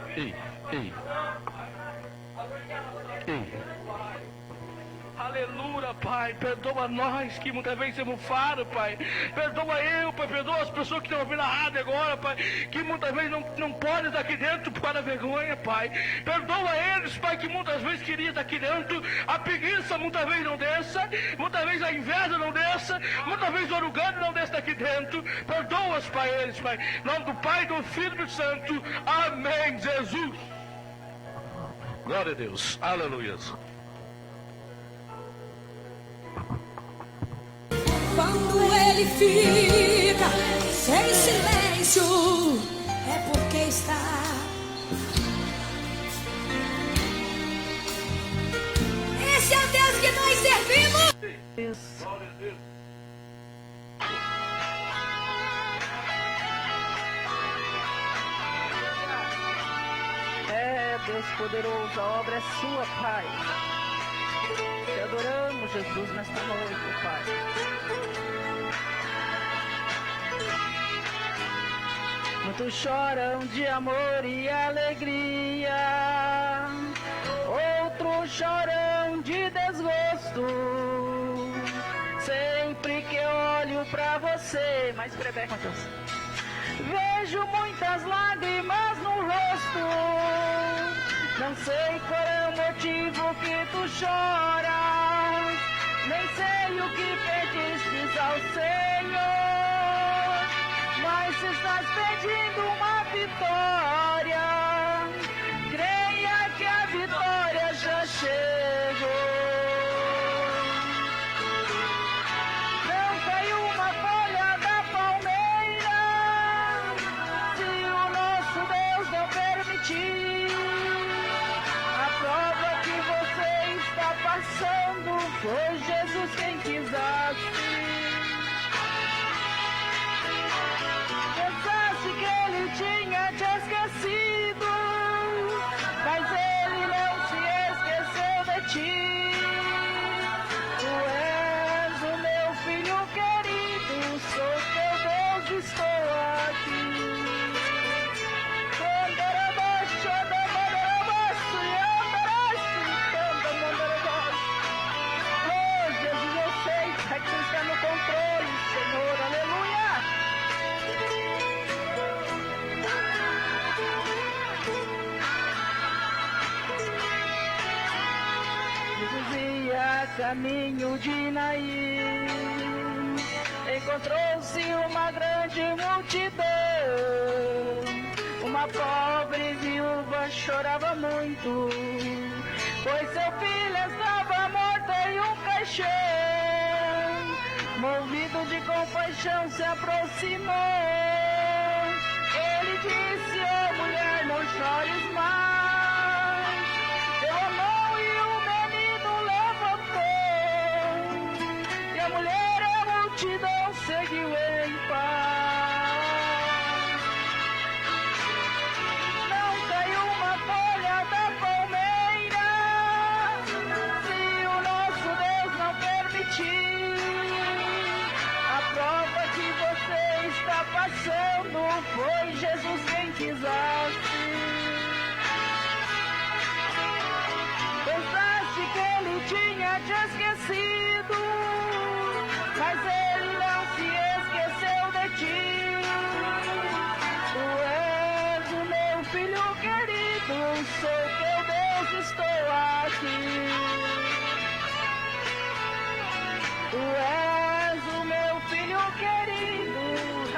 Ei. Aleluia, Pai. Perdoa nós que muitas vezes somos faro, Pai. Perdoa eu, Pai. Perdoa as pessoas que estão ouvindo a rádio agora, Pai. Que muitas vezes não podem estar aqui dentro por causa da vergonha, Pai. Perdoa eles, Pai, que muitas vezes queriam estar aqui dentro. A preguiça muitas vezes não desça. Muitas vezes a inveja não desça. Muitas vezes o orgulho não desça aqui dentro. Perdoa-os, Pai, eles, Pai. Em nome do Pai, do Filho e do Santo. Amém, Jesus. Glória a Deus. Aleluia. Quando ele fica sem silêncio, é porque está. Esse é o Deus que nós servimos. É, Deus poderoso, a obra é sua, Pai. Te adoramos, Jesus, nesta noite, Pai. Muitos choram de amor e alegria, outros choram de desgosto. Sempre que eu olho pra você, mais breve, Mateus, vejo muitas lágrimas no rosto. Não sei qual é o motivo que tu choras, nem sei o que pedistes ao Senhor, mas se estás pedindo uma vitória, creia que a vitória já chegou. Jesus quem quisesse. Pensaste que ele tinha te esquecido, mas ele não se esqueceu de ti. Tu és o meu filho querido, sou teu Deus, estou aqui. Oh, Jesus, eu sei que você está no controle, Senhor, aleluia. Jesus ia a caminho de Naim, encontrou-se uma grande multidão. Uma pobre viúva chorava muito, pois seu filho estava morto em um caixão. Movido de compaixão se aproximou. Ele disse: "Ó mulher, não chores mais." Deu a mão e o menino levantou, e a mulher e a multidão seguiu em paz. Não caiu uma folha da palmeira, se o nosso Deus não permitir. A prova que você está passando foi Jesus quem quisesse. Pensaste que ele tinha te esquecido, mas ele não se esqueceu de ti. Tu és o meu filho querido, sou teu Deus, estou aqui. Tu és o meu filho querido,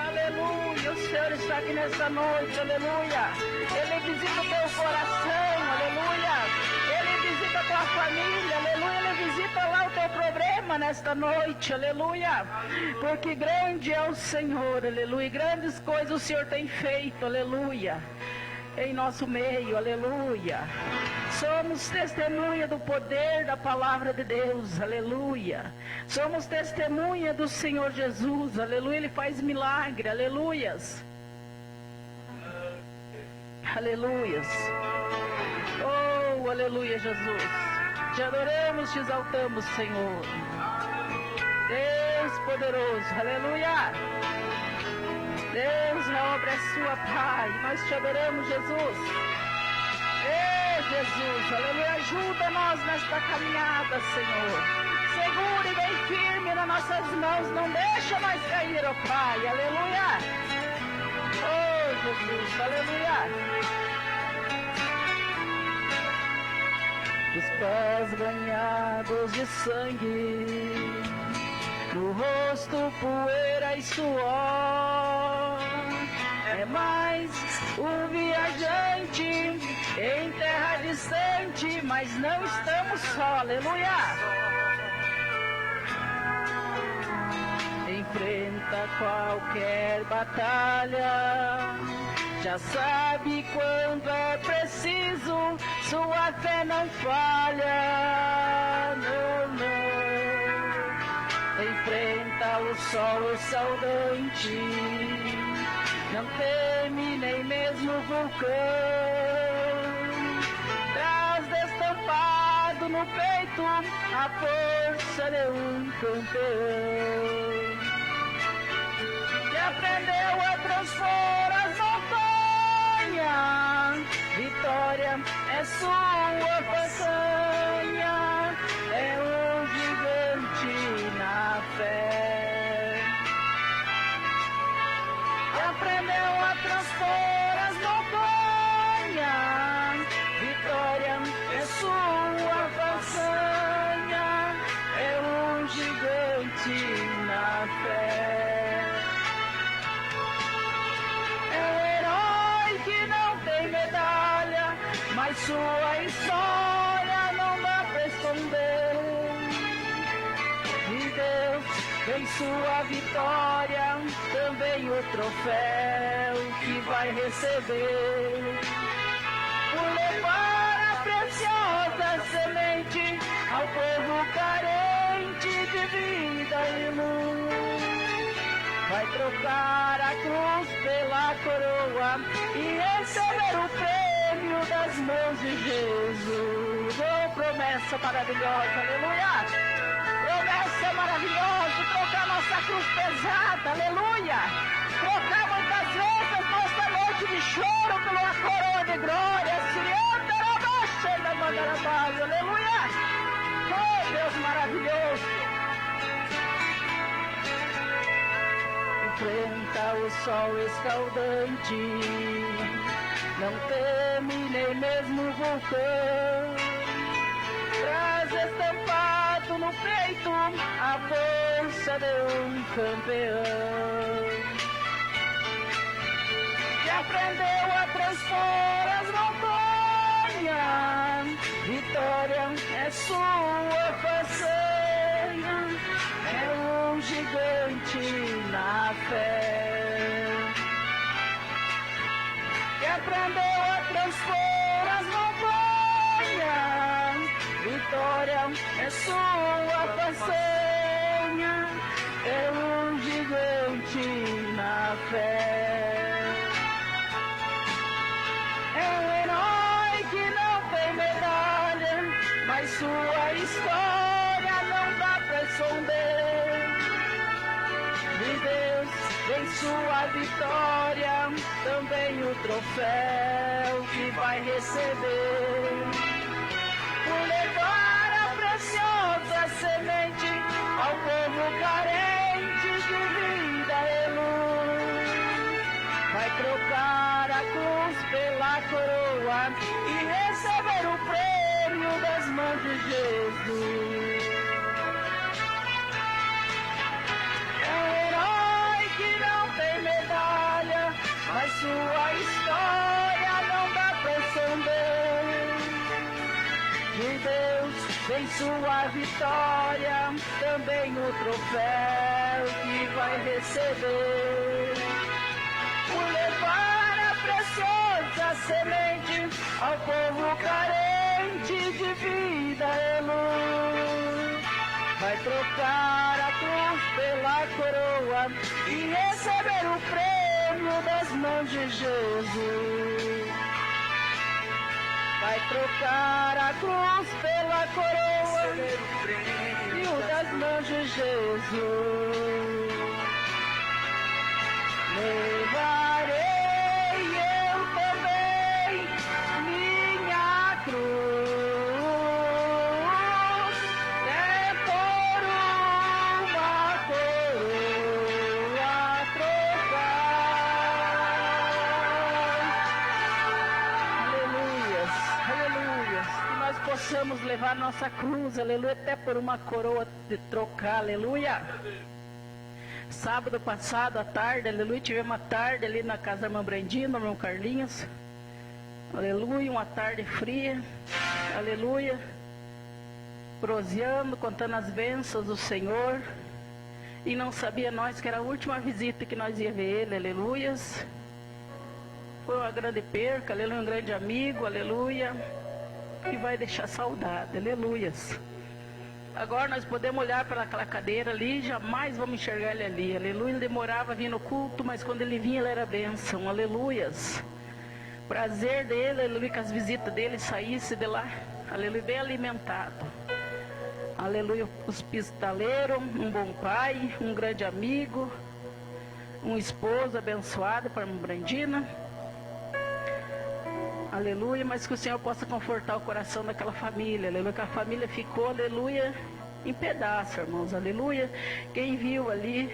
aleluia. O Senhor está aqui nessa noite, aleluia. Ele visita o teu coração, aleluia. Ele visita a tua família, aleluia. Ele visita lá o teu problema nesta noite, aleluia. Porque grande é o Senhor, aleluia. Grandes coisas o Senhor tem feito, aleluia, em nosso meio, aleluia. Somos testemunha do poder da palavra de Deus, aleluia. Somos testemunha do Senhor Jesus, aleluia. Ele faz milagre, aleluias. Aleluias. Oh, aleluia, Jesus. Te adoramos, te exaltamos, Senhor. Deus poderoso, aleluia. Deus, a obra é sua, Pai. Nós te adoramos, Jesus. Ei, Jesus, aleluia. Ajuda-nos nesta caminhada, Senhor. Segure bem firme nas nossas mãos. Não deixa mais cair, ó Pai. Aleluia. Oh, Jesus, aleluia. Os pés banhados de sangue, no rosto poeira e suor. É mais um viajante em terra distante, mas não estamos só, aleluia. Enfrenta qualquer batalha, já sabe quando é preciso, sua fé não falha, não, não. Enfrenta o sol saudante, não teme nem mesmo o vulcão. Traz destampado no peito a força de um campeão, que aprendeu a transpor as montanhas. Vitória é sua façanha, é um gigante na fé. Que aprendeu a transpor as montanhas. Vitória é sua façanha, é um gigante na fé. Mas sua história não dá pra esconder. E Deus em sua vitória também o troféu que vai receber. Por levar a preciosa semente ao povo carente de trocar a cruz pela coroa e receber o prêmio das mãos de Jesus. Oh, promessa maravilhosa, aleluia! Promessa maravilhosa, trocar nossa cruz pesada, aleluia! Trocar muitas vezes nossa noite de choro pela coroa de glória, aleluia! Oh, Deus maravilhoso! Enfrenta o sol escaldante, não teme nem mesmo o vulcão. Traz estampado no peito a força de um campeão que aprendeu a transpor as montanhas. Vitória é sua façanha, é um gigante na fé que aprendeu a transpor as montanhas. Vitória é sua façanha, é um gigante na fé. É um herói que não tem medalha, mas sua história não dá pra esconder. De Deus vem sua vitória, também o troféu que vai receber. Por levar a preciosa semente ao povo carente de vida e luz. Vai trocar a cruz pela coroa e receber o prêmio das mãos de Jesus. É um herói que não tem medalha, mas sua história não dá pra esconder. De Deus vem sua vitória, também o troféu que vai receber. Por levar a preciosa semente ao povo carente de vida e luz. Vai trocar a cruz pela coroa e receber o prêmio das mãos de Jesus. Vai trocar a cruz pela coroa e o das mãos de Jesus. Levarei eu também minha cruz, é por uma coroa trocar. Aleluias, aleluias, que nós possamos levar nossa cruz, aleluia, até por uma coroa de trocar, aleluia. Sábado passado, à tarde, aleluia, tivemos uma tarde ali na casa da irmã Brandinha, do irmão Carlinhos, aleluia, uma tarde fria, aleluia, proseando, contando as bênçãos do Senhor, e não sabia nós que era a última visita que nós ia ver ele, aleluias. Foi uma grande perca, aleluia, um grande amigo, aleluia, que vai deixar saudade, aleluias. Agora nós podemos olhar para aquela cadeira ali, jamais vamos enxergar ele ali, aleluia. Ele demorava a vir no culto, mas quando ele vinha ele era bênção, aleluias. Prazer dele, aleluia, que as visitas dele saíssem de lá, aleluia, bem alimentado. Aleluia, hospitaleiro, um bom pai, um grande amigo, um esposo abençoado para a irmã Brandina. Aleluia, mas que o Senhor possa confortar o coração daquela família, aleluia, que a família ficou, aleluia, em pedaço, irmãos, aleluia. Quem viu ali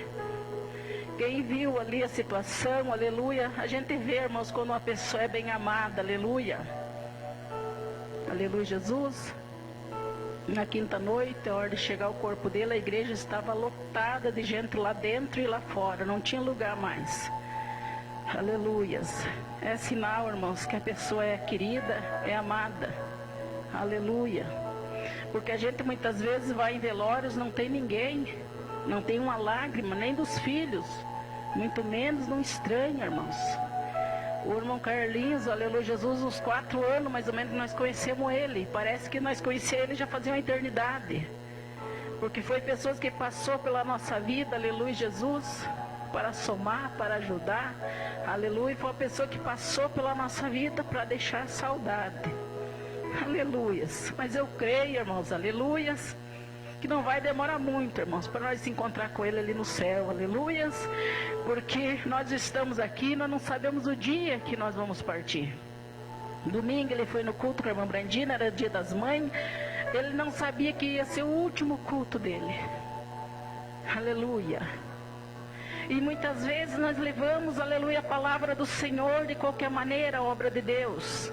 a situação, aleluia, a gente vê, irmãos, quando uma pessoa é bem amada, aleluia. Aleluia, Jesus. Na quinta noite, a hora de chegar o corpo dele, a igreja estava lotada de gente lá dentro e lá fora, não tinha lugar mais. Aleluias. É sinal, irmãos, que a pessoa é querida, é amada. Aleluia. Porque a gente muitas vezes vai em velórios, não tem ninguém, não tem uma lágrima, nem dos filhos, muito menos não estranho, irmãos. O irmão Carlinhos, aleluia, Jesus, uns 4 anos mais ou menos nós conhecemos ele. Parece que nós conhecemos ele já fazia uma eternidade. Porque foi pessoas que passou pela nossa vida, aleluia, Jesus. para somar, para ajudar. Aleluia. Foi uma pessoa que passou pela nossa vida para deixar saudade. Aleluias. Mas eu creio, irmãos, aleluias, que não vai demorar muito, irmãos, para nós se encontrar com ele ali no céu, aleluias, porque nós estamos aqui, nós não sabemos o dia que nós vamos partir. Domingo ele foi no culto com a irmã Brandina, era dia das mães, ele não sabia que ia ser o último culto dele, aleluia. E muitas vezes nós levamos, aleluia, a palavra do Senhor de qualquer maneira, a obra de Deus.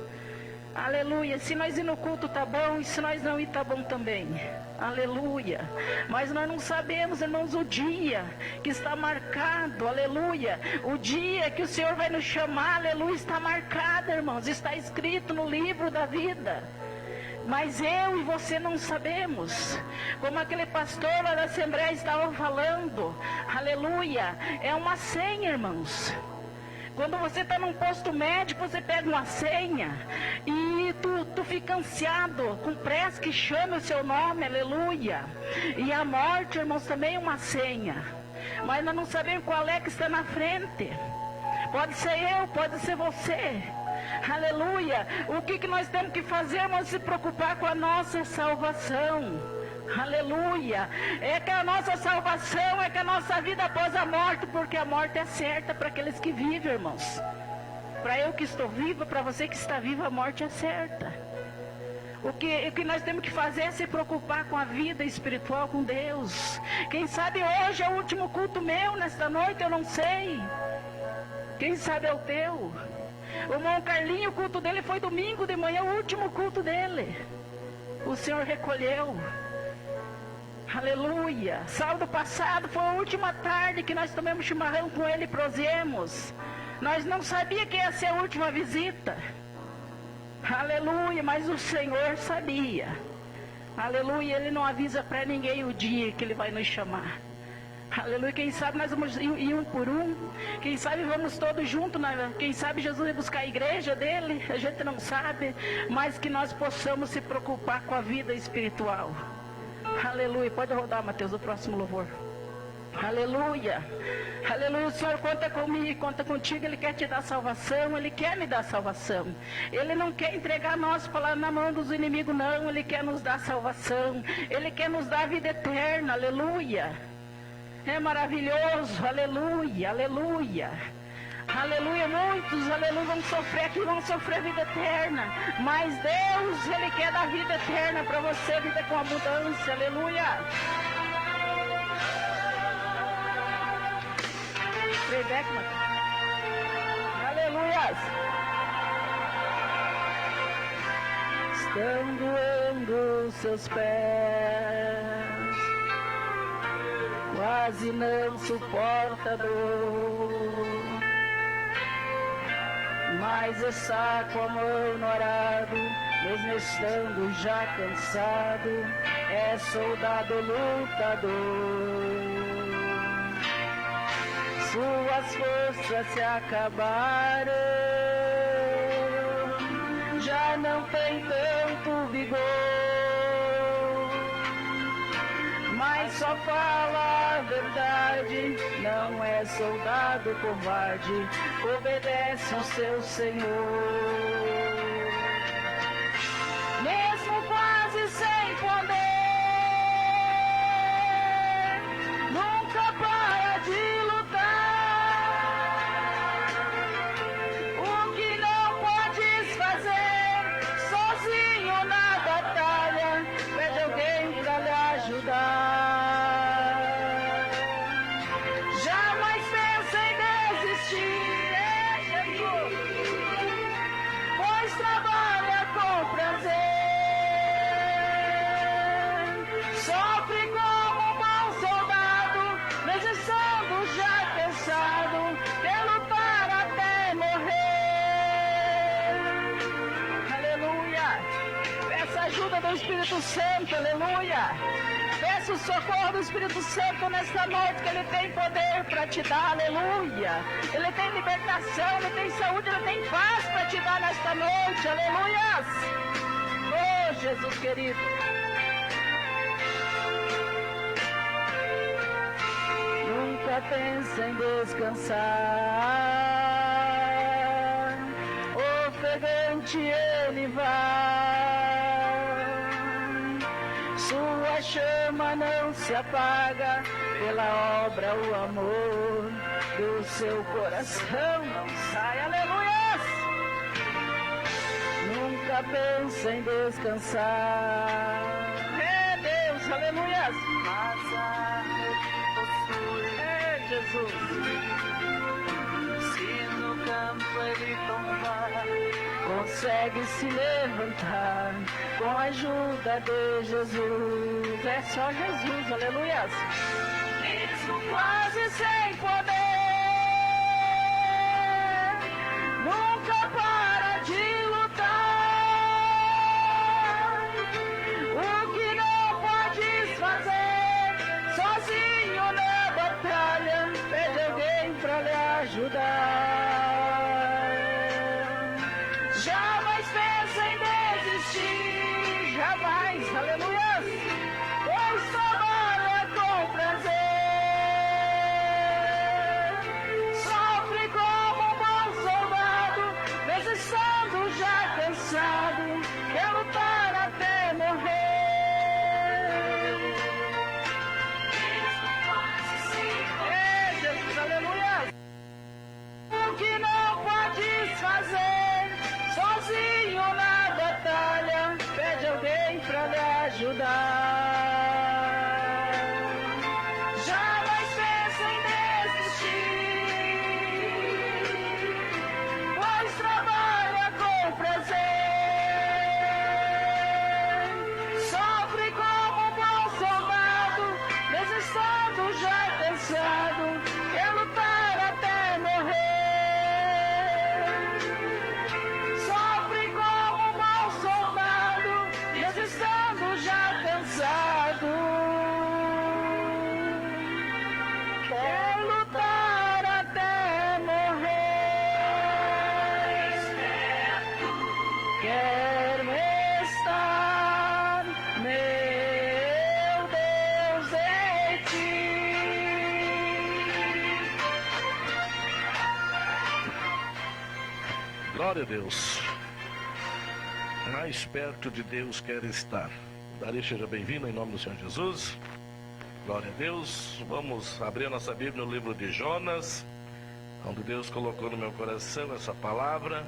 Aleluia, se nós ir no culto tá bom, e se nós não ir tá bom também. Aleluia, mas nós não sabemos, irmãos, o dia que está marcado, aleluia. O dia que o Senhor vai nos chamar, aleluia, está marcado, irmãos, está escrito no livro da vida. Mas eu e você não sabemos, como aquele pastor lá da Assembleia estava falando, aleluia, é uma senha, irmãos. Quando você está num posto médico, você pega uma senha e tu fica ansiado, com pressa que chame o seu nome, aleluia. E a morte, irmãos, também é uma senha. Mas nós não sabemos qual é que está na frente. Pode ser eu, pode ser você. Aleluia. O que nós temos que fazer, irmãos, se preocupar com a nossa salvação. Aleluia. É que a nossa salvação, é que a nossa vida após a morte, porque a morte é certa para aqueles que vivem, irmãos. Para eu que estou viva, para você que está vivo, a morte é certa. O que nós temos que fazer é se preocupar com a vida espiritual com Deus. Quem sabe hoje é o último culto meu nesta noite, eu não sei. Quem sabe é o teu. O irmão Carlinho, o culto dele foi domingo de manhã, o último culto dele. O Senhor recolheu. Aleluia. Sábado passado foi a última tarde que nós tomamos chimarrão com ele e prosemos. Nós não sabíamos que ia ser a última visita. Aleluia, mas o Senhor sabia. Aleluia, ele não avisa para ninguém o dia que ele vai nos chamar. Aleluia, quem sabe nós vamos ir um por um. Quem sabe vamos todos juntos. Quem sabe Jesus vai buscar a igreja dele. A gente não sabe. Mas que nós possamos se preocupar com a vida espiritual. Aleluia, pode rodar, Mateus, o próximo louvor. Aleluia, aleluia, o Senhor conta comigo, conta contigo, Ele quer te dar salvação, Ele quer me dar salvação. Ele não quer entregar nós na mão dos inimigos, não, Ele quer nos dar salvação, Ele quer nos dar a vida eterna, aleluia. É maravilhoso, aleluia, aleluia. Aleluia, muitos, aleluia, vão sofrer aqui, vão sofrer vida eterna. Mas Deus, Ele quer dar vida eterna para você, vida com abundância, aleluia. Playback, aleluia. Estão doendo seus pés, quase não suporta a dor. Mas está com a mão no arado, mesmo estando já cansado, é soldado lutador. Suas forças se acabaram, já não tem tanto vigor, mas só fala a verdade, não é soldado covarde, obedece ao seu Senhor. Mesmo quase sem poder, nunca para de lutar. O que não podes fazer sozinho na batalha, pede alguém para lhe ajudar. Jamais pensa em desistir, pois trabalha com prazer. Sofre como um bom soldado, mesmo estando já cansado, quer lutar até morrer. Aleluia. Peça ajuda do Espírito Santo, aleluia. Peça o socorro do Espírito Santo nesta noite, que Ele tem poder para te dar, aleluia. Ele tem libertação, Ele tem saúde, Ele tem paz para te dar nesta noite, aleluia. Oh, Jesus querido. Nunca nunca pensa em descansar. Ofegante ele vai, sua chama não se apaga, pela obra o amor do seu coração não sai. Aleluia! Nunca pensa em descansar. É Deus, aleluia! Mas a possui, é Jesus. Se no campo ele tombar, consegue se levantar com a ajuda de Jesus. É só Jesus, aleluia! Mesmo quase sem poder, nunca para de lutar. O que não podes fazer sozinho na batalha, pede alguém pra lhe ajudar. Jamais pensa em desistir, jamais, aleluia, pois trabalha com prazer. Sofre como um bom soldado, mesmo estando já cansado, quer lutar até morrer. É Jesus, aleluia. O que não podes fazer sozinho na batalha, pede alguém pra lhe ajudar. Jamais pensa em desistir, pois trabalha com prazer. Sofre como um bom soldado, mesmo estando já cansado, quer lutar até morrer. Sofre como um bom soldado, mesmo estando já cansado, quer lutar até morrer. Quero estar, meu Deus, em ti. Glória a Deus. Mais perto de Deus quer estar. Daria, seja bem-vindo em nome do Senhor Jesus. Glória a Deus. Vamos abrir a nossa Bíblia no livro de Jonas, onde Deus colocou no meu coração essa palavra,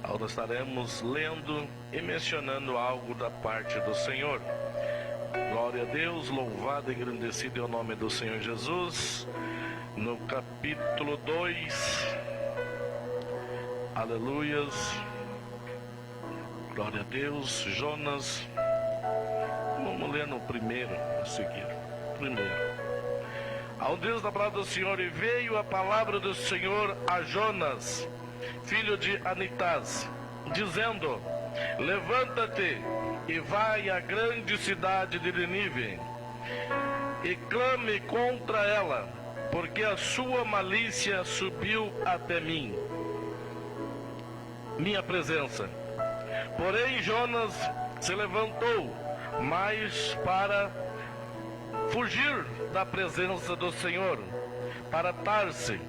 onde estaremos lendo e mencionando algo da parte do Senhor. Glória a Deus, louvado e engrandecido é o nome do Senhor Jesus. No capítulo 2, aleluias, glória a Deus, Jonas. Vamos ler no primeiro a seguir. Primeiro, ao Deus da palavra do Senhor, e veio a palavra do Senhor a Jonas, filho de Anitás, dizendo: levanta-te e vai à grande cidade de Nínive, e clame contra ela, porque a sua malícia subiu até mim, minha presença. Porém Jonas se levantou mais para fugir da presença do Senhor, para Tarse,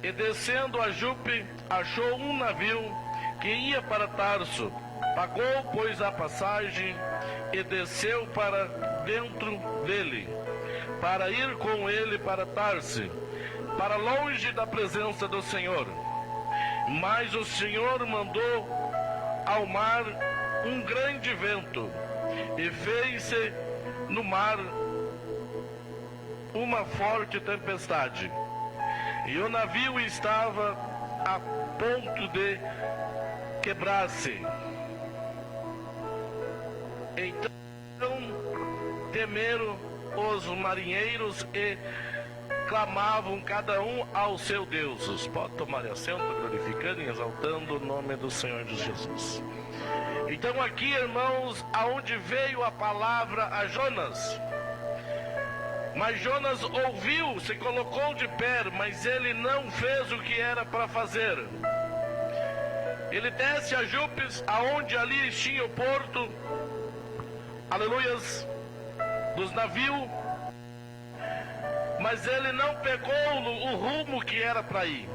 e descendo a Jope, achou um navio que ia para Tarso. Pagou, pois, a passagem e desceu para dentro dele, para ir com ele para Tarse, para longe da presença do Senhor. Mas o Senhor mandou ao mar um grande vento, e fez-se no mar uma forte tempestade, e o navio estava a ponto de quebrar-se. Então temeram os marinheiros e clamavam cada um ao seu Deus. Pode tomar assento, glorificando e exaltando o nome do Senhor Jesus. Então aqui, irmãos, aonde veio a palavra a Jonas. Mas Jonas ouviu, se colocou de pé, mas ele não fez o que era para fazer. Ele desce a Jope, aonde ali tinha o porto, aleluias, dos navios, Mas ele não pegou o rumo que era para ir.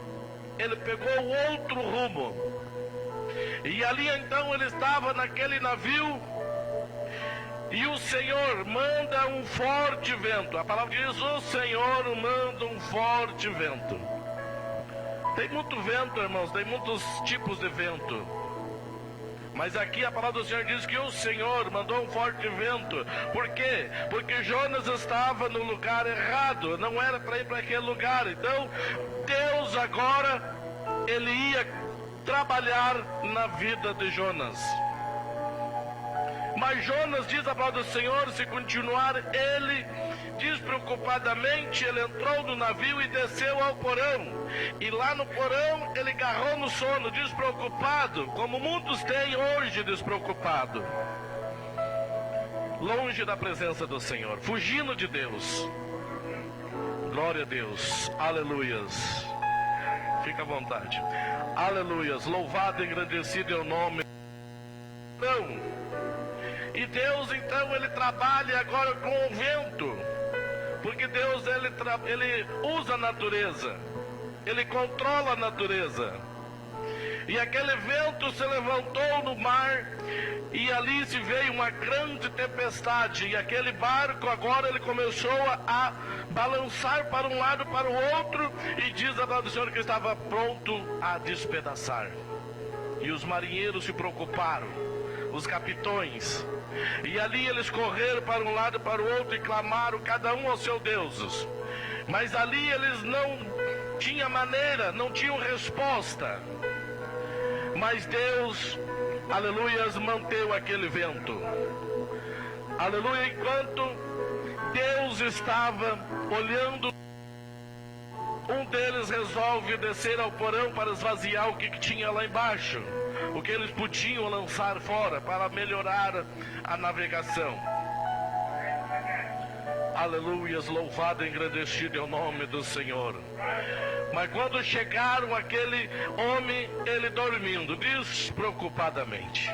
Ele pegou outro rumo. E ali então ele estava naquele navio. E o Senhor manda um forte vento. A palavra diz: o Senhor manda um forte vento. Tem muito vento, irmãos, tem muitos tipos de vento. Mas aqui a palavra do Senhor diz que o Senhor mandou um forte vento. Por quê? Porque Jonas estava no lugar errado. Não era para ir para aquele lugar. Então, Deus agora, ele ia trabalhar na vida de Jonas. Mas Jonas, diz a palavra do Senhor, se continuar, ele despreocupadamente, ele entrou no navio e desceu ao porão. E lá no porão, ele agarrou no sono, despreocupado, como muitos têm hoje despreocupado. Longe da presença do Senhor, fugindo de Deus. Glória a Deus, aleluias. Fica à vontade. Aleluias, louvado e engrandecido é o nome. Não. E Deus então ele trabalha agora com o vento, porque Deus ele usa a natureza, ele controla a natureza. E aquele vento se levantou no mar e ali se veio uma grande tempestade, e aquele barco agora ele começou a balançar para um lado para o outro, e diz a palavra do Senhor que estava pronto a despedaçar. E os marinheiros se preocuparam, os capitões, e ali eles correram para um lado e para o outro e clamaram cada um ao seu Deus. Mas ali eles não tinham maneira, não tinham resposta. Mas Deus, aleluias, manteve aquele vento. Aleluia, enquanto Deus estava olhando, um deles resolve descer ao porão para esvaziar o que tinha lá embaixo, o que eles podiam lançar fora para melhorar a navegação. Aleluias, louvado e engrandecido é o nome do Senhor. Mas quando chegaram, aquele homem, ele dormindo, despreocupadamente.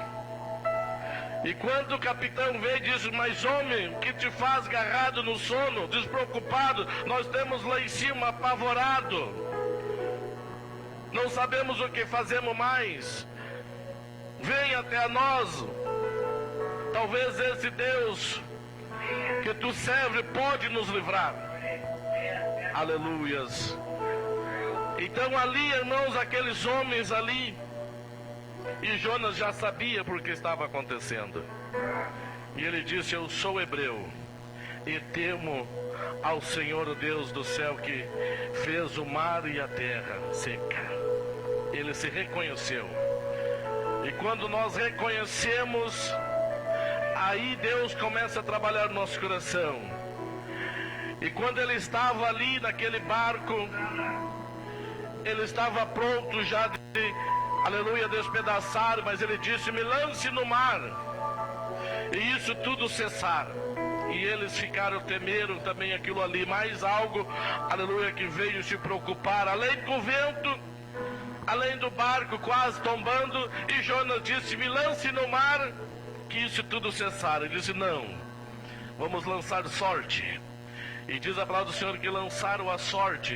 E quando o capitão veio e disse: mas homem, o que te faz agarrado no sono, despreocupado? Nós temos lá em cima apavorado, não sabemos o que fazemos mais. Venha até a nós. Talvez esse Deus que tu serve pode nos livrar. Aleluias. Então ali, irmãos, aqueles homens ali, e Jonas já sabia por que estava acontecendo. E ele disse: eu sou hebreu e temo ao Senhor, o Deus do céu, que fez o mar e a terra seca. Ele se reconheceu. E quando nós reconhecemos, aí Deus começa a trabalhar no nosso coração. E quando ele estava ali naquele barco, ele estava pronto já de, aleluia, despedaçar, mas ele disse: me lance no mar, e isso tudo cessar. E eles ficaram, temeram também aquilo ali, mais algo, aleluia, que veio se preocupar, além do vento, além do barco quase tombando. E Jonas disse: me lance no mar, que isso tudo cessar. Ele disse: não, vamos lançar sorte. E diz a palavra do Senhor que lançaram a sorte,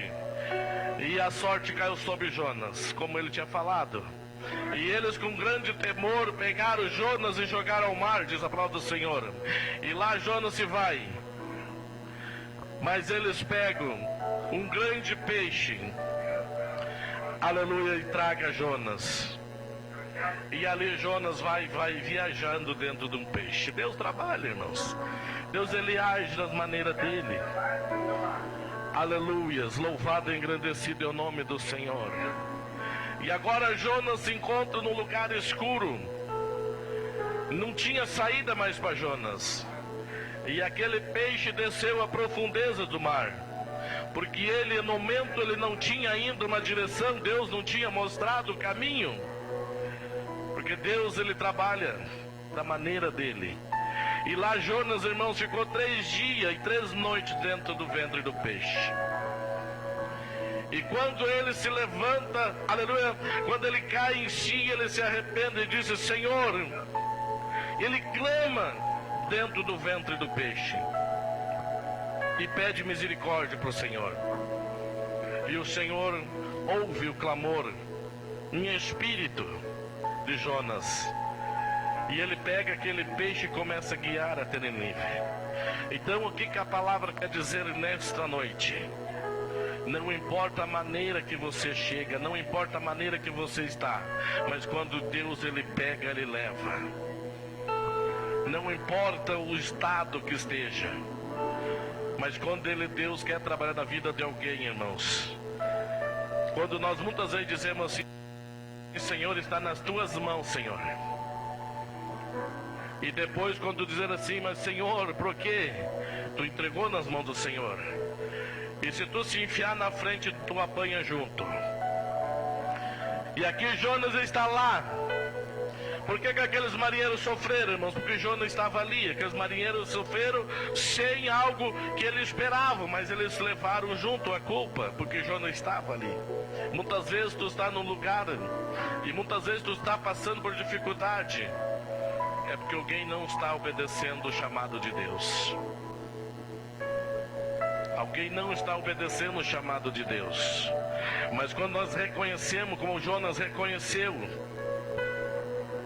e a sorte caiu sobre Jonas, como ele tinha falado. E eles, com grande temor, pegaram Jonas e jogaram ao mar, diz a palavra do Senhor. E lá Jonas se vai. Mas eles pegam um grande peixe, aleluia, e traga Jonas. E ali Jonas vai viajando dentro de um peixe. Deus trabalha, irmãos. Deus, ele age da maneira dele. Aleluias, louvado e engrandecido é o nome do Senhor. E agora Jonas se encontra num lugar escuro. Não tinha saída mais para Jonas. E aquele peixe desceu à profundeza do mar, porque ele, no momento, ele não tinha ainda uma direção. Deus não tinha mostrado o caminho, porque Deus, ele trabalha da maneira dele. E lá Jonas, irmãos, ficou 3 dias e 3 noites dentro do ventre do peixe. E quando ele se levanta, aleluia, quando ele cai em si, ele se arrepende e diz: Senhor, ele clama dentro do ventre do peixe. e pede misericórdia para o Senhor. E o Senhor ouve o clamor em espírito de Jonas. E ele pega aquele peixe e começa a guiar até Nínive. Então o que a palavra quer dizer nesta noite? Não importa a maneira que você chega, não importa a maneira que você está, mas quando Deus ele pega, ele leva. Não importa o estado que esteja, mas quando Deus quer trabalhar na vida de alguém, irmãos. Quando nós muitas vezes dizemos assim: Senhor, está nas tuas mãos, Senhor. E depois quando dizer assim: mas Senhor, por quê? Tu entregou nas mãos do Senhor. E se tu se enfiar na frente, tu apanha junto. E aqui Jonas está lá. Por que aqueles marinheiros sofreram, irmãos? Porque Jonas estava ali. Aqueles marinheiros sofreram sem algo que eles esperavam, mas eles levaram junto a culpa, porque Jonas estava ali. Muitas vezes tu está num lugar e muitas vezes tu está passando por dificuldade. É porque alguém não está obedecendo o chamado de Deus. Alguém não está obedecendo o chamado de Deus. Mas quando nós reconhecemos, como Jonas reconheceu,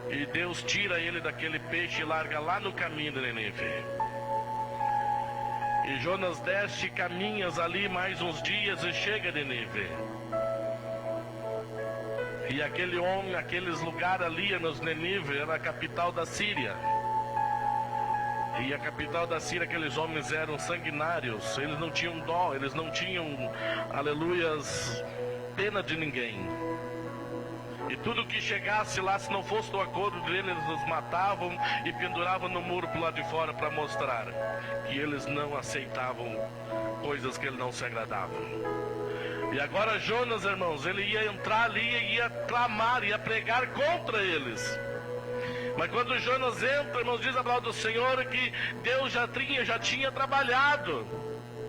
e Deus tira ele daquele peixe e larga lá no caminho de Nínive. E Jonas desce e caminha ali mais uns dias e chega a Nínive. E aquele homem, aqueles lugares ali nos Nínive, era a capital da Síria. E a capital da Síria, aqueles homens eram sanguinários, eles não tinham dó, eles não tinham, aleluias, pena de ninguém. E tudo que chegasse lá, se não fosse do acordo deles, eles os matavam e penduravam no muro pro lado de fora para mostrar que eles não aceitavam coisas que ele não se agradavam. E agora Jonas, irmãos, ele ia entrar ali e ia clamar, ia pregar contra eles. Mas quando Jonas entra, irmãos, diz a palavra do Senhor que Deus já tinha trabalhado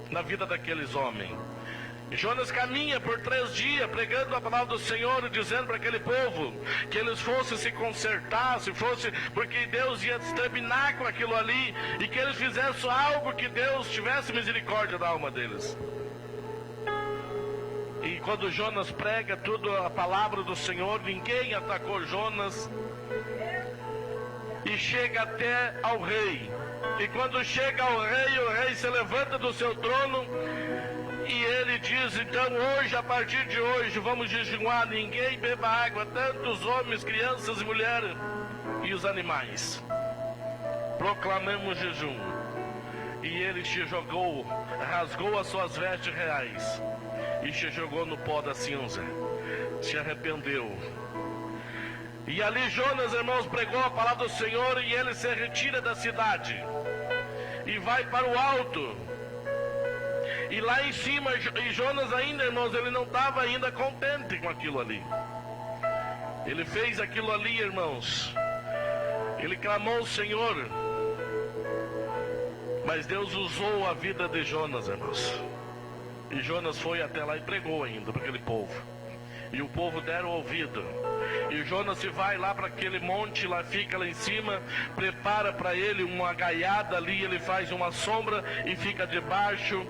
na vida daqueles homens. E Jonas caminha por 3 dias pregando a palavra do Senhor e dizendo para aquele povo que eles fossem se consertar, porque Deus ia terminar com aquilo ali e que eles fizessem algo que Deus tivesse misericórdia da alma deles. E quando Jonas prega tudo a palavra do Senhor, ninguém atacou Jonas. E chega até ao rei. E quando chega ao rei, o rei se levanta do seu trono e ele diz: então hoje, a partir de hoje, vamos jejuar, ninguém beba água, tanto os homens, crianças e mulheres e os animais. Proclamamos jejum. E ele se jogou, rasgou as suas vestes reais e se jogou no pó da cinza, se arrependeu. E ali Jonas, irmãos, pregou a palavra do Senhor e ele se retira da cidade e vai para o alto. E lá em cima, e Jonas ainda, irmãos, ele não estava ainda contente com aquilo ali. Ele fez aquilo ali, irmãos. Ele clamou ao Senhor. Mas Deus usou a vida de Jonas, irmãos. E Jonas foi até lá e pregou ainda para aquele povo. E o povo deram ouvido. E Jonas se vai lá para aquele monte, lá fica lá em cima, prepara para ele uma gaiada ali, ele faz uma sombra e fica debaixo.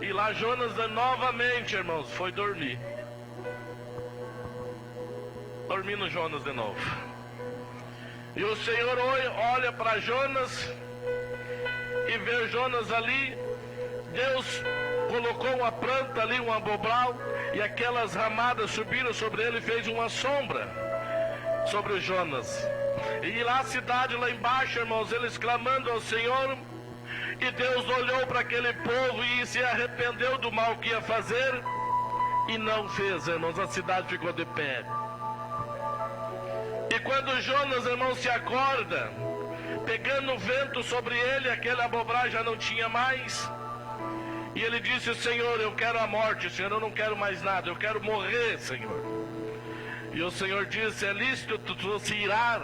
E lá Jonas novamente, irmãos, foi dormir. Dormindo Jonas de novo. E o Senhor olha para Jonas e vê Jonas ali. Deus colocou uma planta ali, um abobral, e aquelas ramadas subiram sobre ele e fez uma sombra sobre o Jonas. E lá a cidade, lá embaixo, irmãos, eles clamando ao Senhor, e Deus olhou para aquele povo e se arrependeu do mal que ia fazer, e não fez, irmãos, a cidade ficou de pé. E quando Jonas, irmãos, se acorda, pegando o vento sobre ele, aquele abobrar já não tinha mais. E ele disse: Senhor, eu quero a morte, Senhor, eu não quero mais nada, eu quero morrer, Senhor. E o Senhor disse: é lícito tu se irar,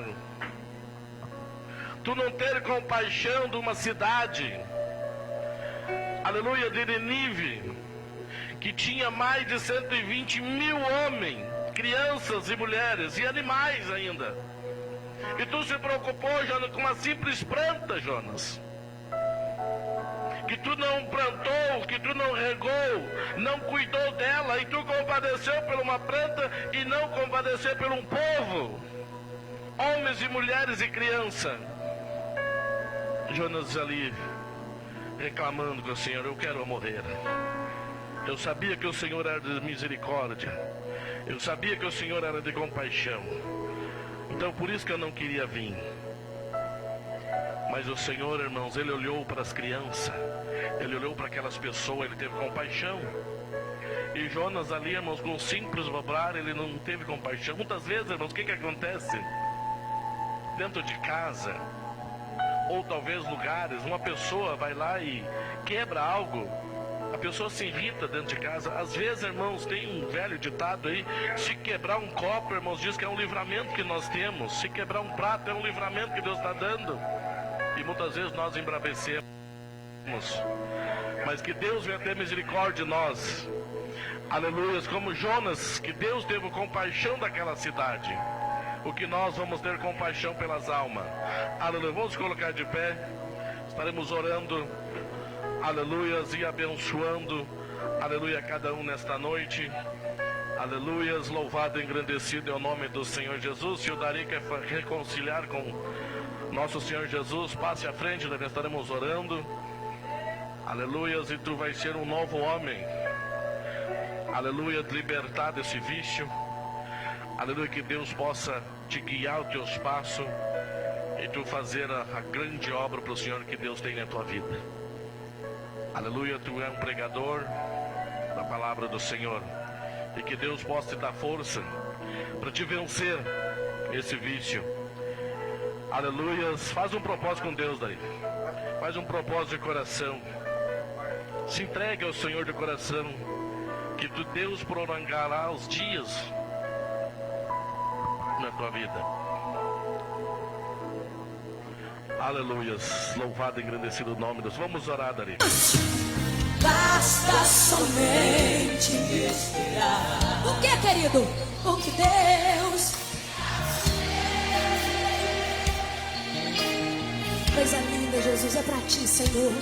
tu não ter compaixão de uma cidade, aleluia, de Nínive, que tinha mais de 120 mil homens, crianças e mulheres e animais ainda. E tu se preocupou, Jonas, com uma simples planta, Jonas. que tu não plantou, que tu não regou, não cuidou dela, e tu compadeceu por uma planta e não compadeceu por um povo, homens e mulheres e criança. Jonas ali reclamando com o Senhor: eu quero morrer. Eu sabia que o Senhor era de misericórdia, eu sabia que o Senhor era de compaixão, então por isso que eu não queria vir. Mas o Senhor, irmãos, Ele olhou para as crianças, Ele olhou para aquelas pessoas, Ele teve compaixão. E Jonas ali, irmãos, com um simples obrar, ele não teve compaixão. Muitas vezes, irmãos, o que acontece? Dentro de casa, ou talvez lugares, uma pessoa vai lá e quebra algo, a pessoa se irrita dentro de casa. Às vezes, irmãos, tem um velho ditado aí: se quebrar um copo, irmãos, diz que é um livramento que nós temos. Se quebrar um prato, é um livramento que Deus está dando. E muitas vezes nós embravecemos, mas que Deus venha ter misericórdia de nós. Aleluia, como Jonas, que Deus teve compaixão daquela cidade. O que nós vamos ter compaixão pelas almas. Aleluia, vamos colocar de pé. Estaremos orando, aleluias, e abençoando, aleluia, cada um nesta noite. Aleluias, louvado e engrandecido é o nome do Senhor Jesus. Se o Dari quer reconciliar com nosso Senhor Jesus, passe à frente, nós estaremos orando. Aleluias, e tu vais ser um novo homem. Aleluia, libertar desse vício. Aleluia, que Deus possa te guiar os teus passos e tu fazer a grande obra para o Senhor que Deus tem na tua vida. Aleluia, tu é um pregador da palavra do Senhor, e que Deus possa te dar força para te vencer esse vício. Aleluia, faz um propósito com Deus daí. Faz um propósito de coração. Se entregue ao Senhor de coração, que tu, Deus, prolongará os dias na tua vida. Aleluias, louvado e engrandecido o nome de Deus. Vamos orar, Dari. Basta somente me esperar. O que, querido? O que Deus... Coisa linda, Jesus, é pra ti, Senhor.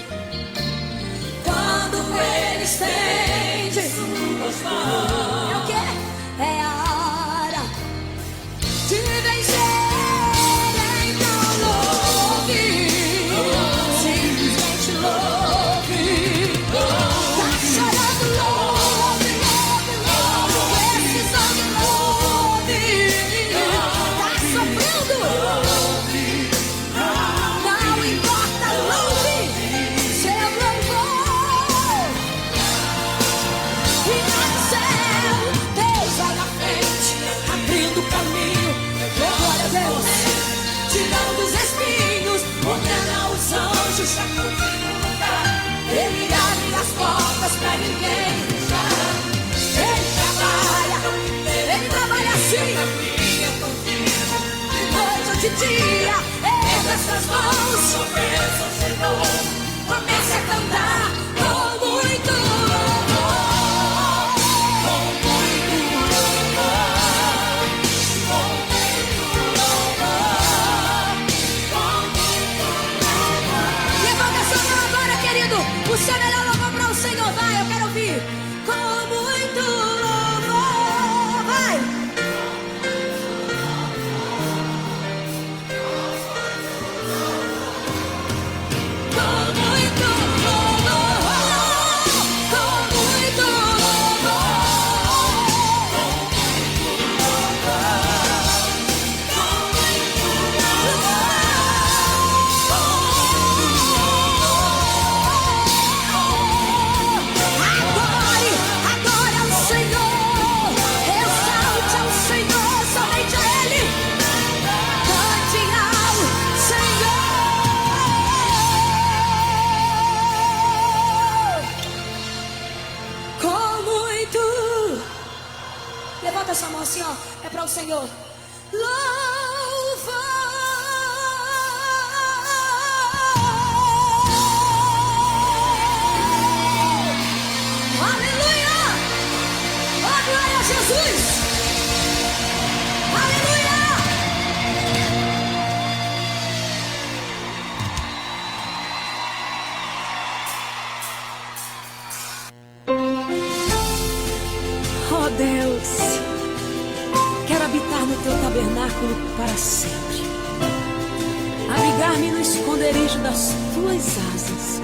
Quando Ele estende suas mãos, é o que? É a hora de vencer. Então louve, simplesmente louve. Tá chorando, louve, louve, louve. Precisando, louve. Tá sofrendo, louve. Não importa, louve. Seu louvor. E lá no céu, Deus vai na frente, abrindo o caminho. Glória a Deus, tirando os espinhos, ordena os anjos, sacudindo o lugar. Ele abre as portas pra ninguém fechar. Ele trabalha assim, de noite ou de dia. Erga suas mãos, comece a cantar com muito louvor. Com muito louvor. Com muito louvor. Com muito louvor. Levanta a sua mão agora, querido. O seu melhor louvor para o Senhor. Vai, eu quero ouvir. Com muito louvor. Vai. Com muito louvor. Com muito Adore ao Senhor, exalte ao Senhor, somente a Ele. Cante ao Senhor com muito. Levanta sua mão assim, ó, é para o Senhor. Aleluia! Oh, glória a Jesus! Aleluia! Deus, quero habitar no teu tabernáculo para sempre, abrigar-me no esconderijo das tuas asas,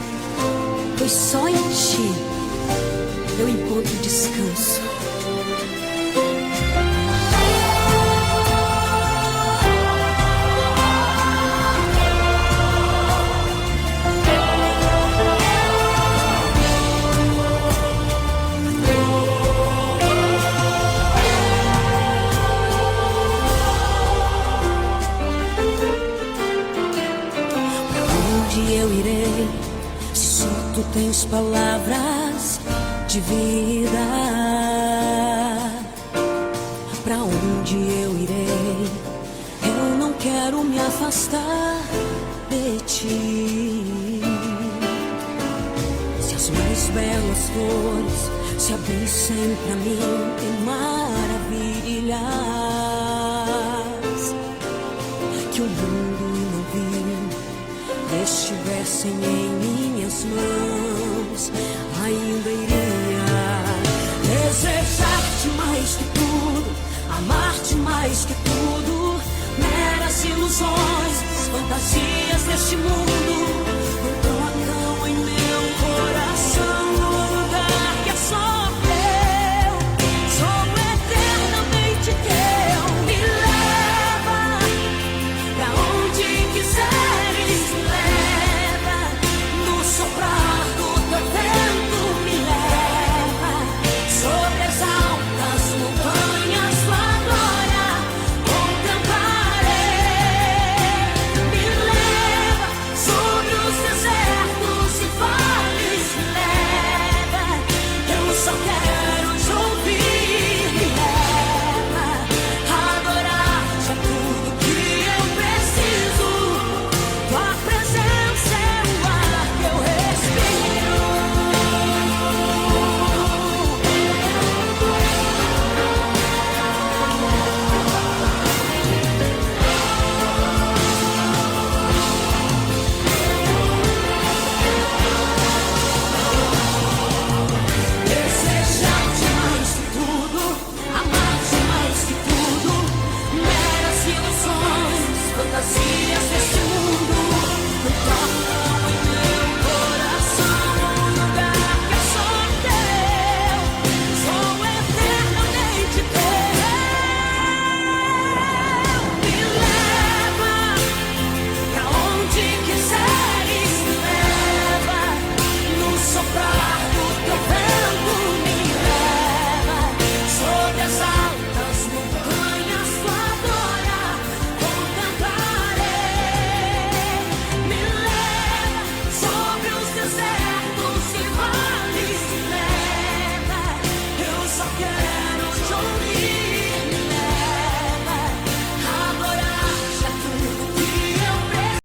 pois só em ti eu encontro descanso. Eu irei, se só tu tens palavras de vida. Pra onde eu irei? Eu não quero me afastar de ti. Se as mais belas flores se abrissem pra mim em maravilhas que o mundo não viu, estivessem em minhas mãos, ainda iria desejar-te mais que tudo, amar-te mais que tudo. Meras ilusões, fantasias deste mundo